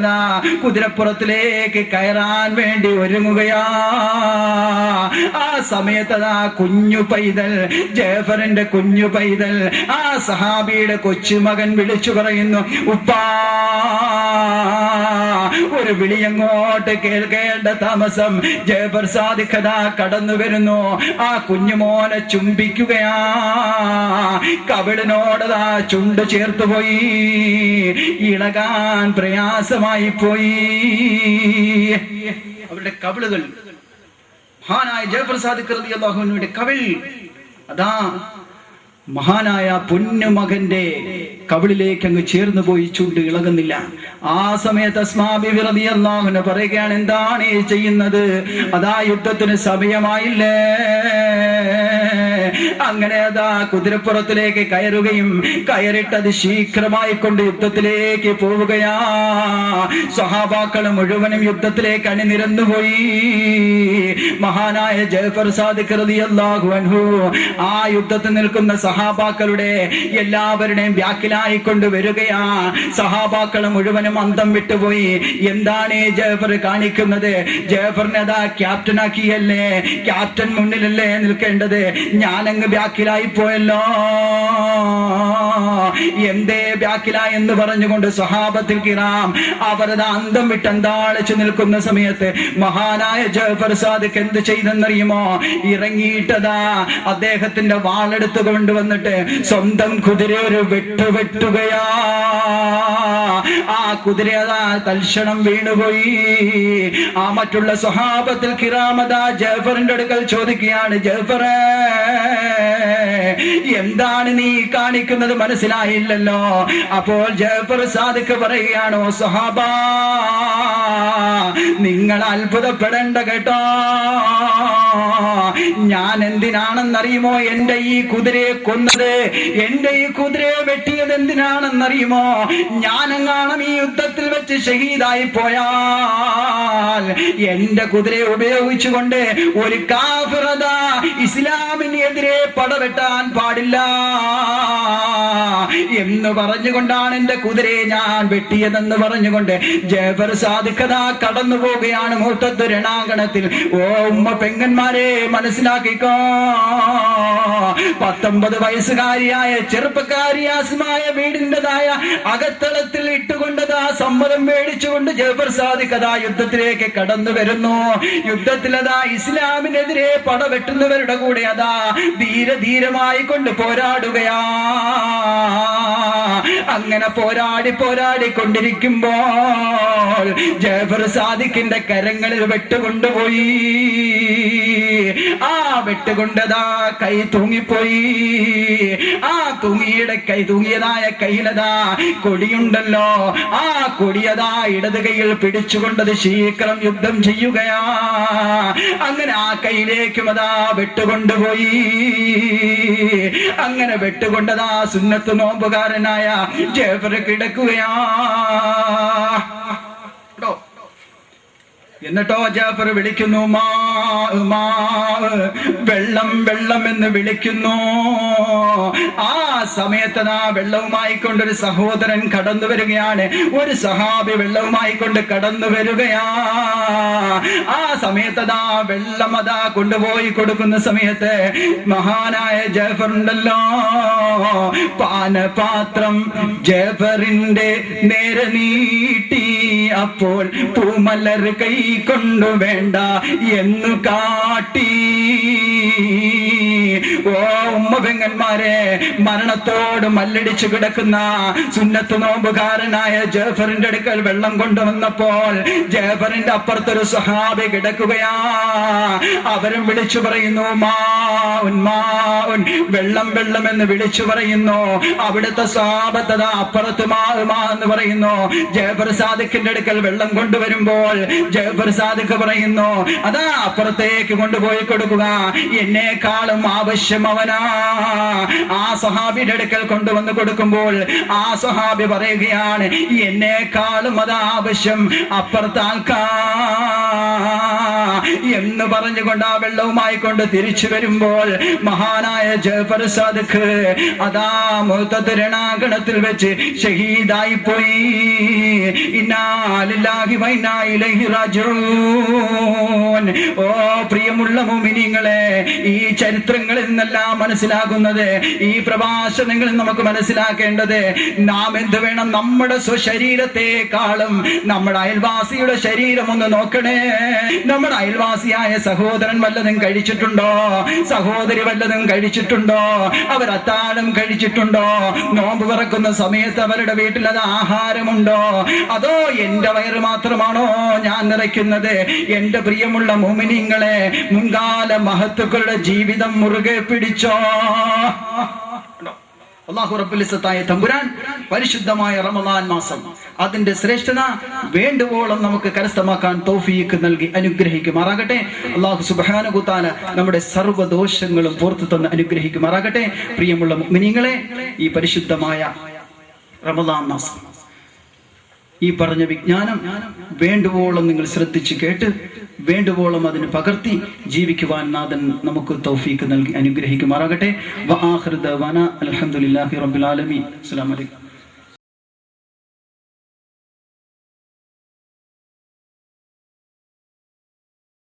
കുതിരപ്പുറത്തിലേക്ക് കയറാൻ വേണ്ടി ഒരുങ്ങുകയാ. ആ സമയത്തതാ കുഞ്ഞു പൈതൽ, ജഅഫറിന്റെ കുഞ്ഞു പൈതൽ, ആ സഹാബിയുടെ കൊച്ചുമകൻ വിളിച്ചു പറയുന്നു, ഉപ്പാ. ഒരു വിളിയങ്ങോട്ട് കേൾക്കേണ്ട താമസം ജഅഫർ സാദിഖ് കടന്നു വരുന്നു. ആ കുഞ്ഞുമോനെ ചുംബിക്കുകയാ. കവിളിനോടതാ ചുണ്ട് ചേർത്തുപോയി. ഇളകാൻ പ്രയാസമായി പോയി അവരുടെ കവിളുകൾ. മഹാനായ ജഅഫർ സാദിഖ് റളിയല്ലാഹു അൻഹുവിന്റെ കവിൾ മഹാനായ പൊന്നുമകന്റെ കവിളിലേക്ക് അങ്ങ് ചേർന്ന് പോയി, ചുണ്ട് ഇളകുന്നില്ല. ആ സമയത്ത് അസ്മാ ബിബി റളിയല്ലാഹു അൻഹ പറയുകയാണ്, എന്താണ് ഈ ചെയ്യുന്നത്? യുദ്ധത്തിന് സമയമായില്ലേ? അങ്ങനെ കുതിരപ്പുറത്തിലേക്ക് കയറുകയും കയറിട്ടത് ശീഘ്രമായി കൊണ്ട് യുദ്ധത്തിലേക്ക് പോവുകയാ. സ്വഹാബാക്കൾ മുഴുവനും യുദ്ധത്തിലേക്ക് അണിനിരന്നുപോയി. മഹാനായ ജഅഫർ സാദിഖ് റളിയല്ലാഹു അൻഹു ആ യുദ്ധത്തിൽ നിൽക്കുന്ന സഹാബാക്കളുടെ എല്ലാവരുടെയും ബാക്കിലായിക്കൊണ്ട് വരികയാ. സഹാബാക്കൾ മുഴുവനും അന്തം വിട്ടുപോയി. എന്താണ് ജഅഫർ കാണിക്കുന്നത്? ജഅഫറിനെ ക്യാപ്റ്റനാക്കിയല്ലേ, ക്യാപ്റ്റൻ മുന്നിലല്ലേ നിൽക്കേണ്ടത്, ഞാനങ്ങ് ബാക്കിലായി പോയല്ലോ. എന്തേ ബാക്കിലായി എന്ന് പറഞ്ഞുകൊണ്ട് സ്വഹാബത്തിൽ കിറാം അവരത് അന്തം വിട്ട് അന്താളിച്ചു നിൽക്കുന്ന സമയത്ത് മഹാനായ ജഅഫർ സാദിഖ് എന്ത് ചെയ്തെന്നറിയുമോ? ഇറങ്ങിയിട്ടതാ അദ്ദേഹത്തിന്റെ വാളെടുത്ത് കൊണ്ടുവന്നിട്ട് സ്വന്തം കുതിര ഒരു വെട്ടുകയാ. ആ കുതിര തൽക്ഷണം വീണുപോയി. ആ മറ്റുള്ള സ്വഹാബത്തിൽ കിറാമതാ ജഅഫറിന്റെ അടുക്കൽ ചോദിക്കുകയാണ്, ജഅഫറേ, എന്താണ് നീ കാണിക്കുന്നത്? മനസ്സിലായില്ലല്ലോ. അപ്പോൾ ജഅഫർ സാദിഖ് പറയുകയാണോ, സ്വഹാബാ, നിങ്ങൾ അത്ഭുതപ്പെടേണ്ട കേട്ടോ. ഞാൻ എന്തിനാണെന്നറിയുമോ എന്റെ ഈ കുതിരയെ കൊന്നത്, എന്റെ ഈ കുതിരയെ വെട്ടിയത് എന്തിനാണെന്നറിയുമോ? ഞാനെങ്ങാനും ഈ യുദ്ധത്തിൽ വെച്ച് ഷഹീദായി പോയാൽ എന്റെ കുതിരയെ ഉപയോഗിച്ചുകൊണ്ട് ഒരു കാഫിറത ഇസ്ലാമിനെതിരെ പടവെട്ടാൻ പാടില്ല എന്ന് പറഞ്ഞുകൊണ്ടാണ് എന്റെ കുതിരയെ ഞാൻ വെട്ടിയതെന്ന് പറഞ്ഞുകൊണ്ട് ജഅഫർ സാദിഖ് കടന്നു പോവുകയാണ് മൂത്തത്ത് രണാങ്കണത്തിൽ. ഓ ഉമ്മ പെങ്ങന്മാരെ, മനസ്സിലാക്കിക്കോ, 19 വയസ്സുകാരിയായ ചെറുപ്പക്കാരി അസ്മായ വീടിൻ്റെതായ അകത്തളത്തിൽ ഇട്ടുകൊണ്ടതാ സമ്മതം മേടിച്ചുകൊണ്ട് ജഅഫർ സാദിഖ് യുദ്ധത്തിലേക്ക് കടന്നു വരുന്നു. യുദ്ധത്തിൽ ഇസ്ലാമിനെതിരെ പടവെട്ടുന്നവരുടെ കൂടെ ധീരമായി കൊണ്ട് പോരാടുകയാ. അങ്ങനെ പോരാടിക്കൊണ്ടിരിക്കുമ്പോൾ ജഅഫർ സാദിഖിന്റെ കരങ്ങളിൽ വെട്ടുകൊണ്ടുപോയി. ആ വെട്ടുകൊണ്ടതാ കൈ തൂങ്ങിപ്പോയി. ആ തൂങ്ങിയതായ കയ്യിലതാ കൊടിയുണ്ടല്ലോ, ആ കൊടിയതാ ഇടത് കൈയിൽ പിടിച്ചുകൊണ്ടത് ശീഘ്രം യുദ്ധം ചെയ്യുകയാ. അങ്ങനെ ആ കൈയിലേക്കും അതാ വെട്ടുകൊണ്ടുപോയി. അങ്ങനെ വെട്ടുകൊണ്ടതാ സുന്നത്ത് നോമ്പുകാരനായ ജഅഫർ കിടക്കുകയാ. എന്നിട്ടോ ജഅഫർ വിളിക്കുന്നു, വെള്ളം വെള്ളം എന്ന് വിളിക്കുന്നു. ആ സമയത്തതാ വെള്ളവുമായി കൊണ്ടൊരു സഹോദരൻ കടന്നു വരികയാണ്. ഒരു സഹാബി വെള്ളവുമായി കൊണ്ട് കടന്നു വരികയാ. ആ സമയത്തതാ വെള്ളം അതാ കൊണ്ടുപോയി കൊടുക്കുന്ന സമയത്ത് മഹാനായ ജഅഫർ ഉണ്ടല്ലോ, പാനപാത്രം ജഅഫറിന്റെ നേരെ നീട്ടി. അപ്പോൾ പൂമലർ കൈ കൊണ്ടു വേണ്ട എന്നു കാട്ടി. ഓ ഉമ്മപെങ്ങന്മാരെ, മരണത്തോട് മല്ലടിച്ചു കിടക്കുന്ന സുന്നത്ത് നോമ്പുകാരനായ ജഅഫറിന്റെ അടുക്കൽ വെള്ളം കൊണ്ടുവന്നപ്പോൾ ജഅഫറിന്റെ അപ്പുറത്തൊരു സ്വഹാബി കിടക്കുകയാ. അവരും വിളിച്ചു പറയുന്നു, മാഉൻ, വെള്ളം വെള്ളം എന്ന് വിളിച്ചു പറയുന്നു. അവിടുത്തെ സ്വഹാബത്തത അപ്പുറത്ത് മാ എന്ന് പറയുന്നു. ജഅഫർ സാദിഖിന്റെ അടുക്കൽ വെള്ളം കൊണ്ടുവരുമ്പോൾ ജഅഫർ സാദിഖ് പറയുന്നു, അതാ അപ്പുറത്തേക്ക് കൊണ്ടുപോയി കൊടുക്കുക, എന്നെക്കാളും ആവശ്യം അവനാ. ആ സ്വഹാബിയുടെ അടുക്കൽ കൊണ്ടുവന്ന് കൊടുക്കുമ്പോൾ ആ സ്വഹാബി പറയുകയാണ്, എന്നെക്കാളും അത് ആവശ്യം അപ്പുറത്തെ ആൾക്കാ എന്ന് പറഞ്ഞുകൊണ്ട് ആ വെള്ളവുമായി കൊണ്ട് തിരിച്ചു വരുമ്പോൾ മഹാനായ ജഅഫർ സാദിഖ് അതാ മുഅ്തദ് രണാങ്കണത്തിൽ വെച്ച് ഷഹീദായി പോയി. ഇന്നാ ലില്ലാഹി വ ഇന്നാ ഇലൈഹി റാജിഊൻ. ഓ പ്രിയമുള്ള മുഅ്മിനീങ്ങളെ, ഈ ചരിത്രങ്ങളിൽ നിന്നെല്ലാം മനസ്സിലാകുന്നത്, ഈ പ്രഭാഷണങ്ങളിൽ നമുക്ക് മനസ്സിലാക്കേണ്ടത്, നാം എന്ത് വേണം, നമ്മുടെ സ്വശരീരത്തെക്കാളും നമ്മുടെ അയൽവാസിയുടെ ശരീരം ഒന്ന് നോക്കണേ. നമ്മുടെ അയൽവാസിയായ സഹോദരൻ വല്ലതും കഴിച്ചിട്ടുണ്ടോ? സഹോദരി വല്ലതും കഴിച്ചിട്ടുണ്ടോ? അവർ അത്താഴം കഴിച്ചിട്ടുണ്ടോ? നോമ്പ് തുറക്കുന്ന സമയത്ത് അവരുടെ വീട്ടിൽ അത് ആഹാരമുണ്ടോ? അതോ എന്റെ വയറ് മാത്രമാണോ ഞാൻ നിറയ്ക്കുന്നത്? എന്റെ പ്രിയമുള്ള മുഅ്മിനീങ്ങളെ, മുൻകാല മഹത്തുക്കളുടെ ജീവിതം മുറുകെ പിടിച്ചോ. അല്ലാഹു റബ്ബുൽ ഇസ്സത്തായ തമ്പുരാൻ പരിശുദ്ധമായ റമദാൻ മാസം അതിന്റെ ശ്രേഷ്ഠത വേണ്ടുവോളം നമുക്ക് കരസ്ഥമാക്കാൻ തൗഫീഖ് നൽകി അനുഗ്രഹിക്കുമാറാകട്ടെ. അല്ലാഹു സുബ്ഹാനഹു വ തആല നമ്മുടെ സർവ്വദോഷങ്ങളും പുറത്തു തന്ന് അനുഗ്രഹിക്കുമാറാകട്ടെ. പ്രിയമുള്ള മുഅ്മിനീങ്ങളെ, ഈ പരിശുദ്ധമായ റമദാൻ മാസം ഈ പറഞ്ഞ വിജ്ഞാനം വേണ്ടുവോളം നിങ്ങൾ ശ്രദ്ധിച്ച് കേട്ട് വേണ്ടുവോളം അതിന് പകർത്തി ജീവിക്കുവാൻ നാഥൻ നമുക്ക് തൗഫീഖ് നൽകി അനുഗ്രഹിക്കുമാറാകട്ടെ. വ ആഖിറു ദഅവാന അൽഹംദുലില്ലാഹി റബ്ബിൽ ആലമീൻ. അസ്സലാമു അലൈക്കും.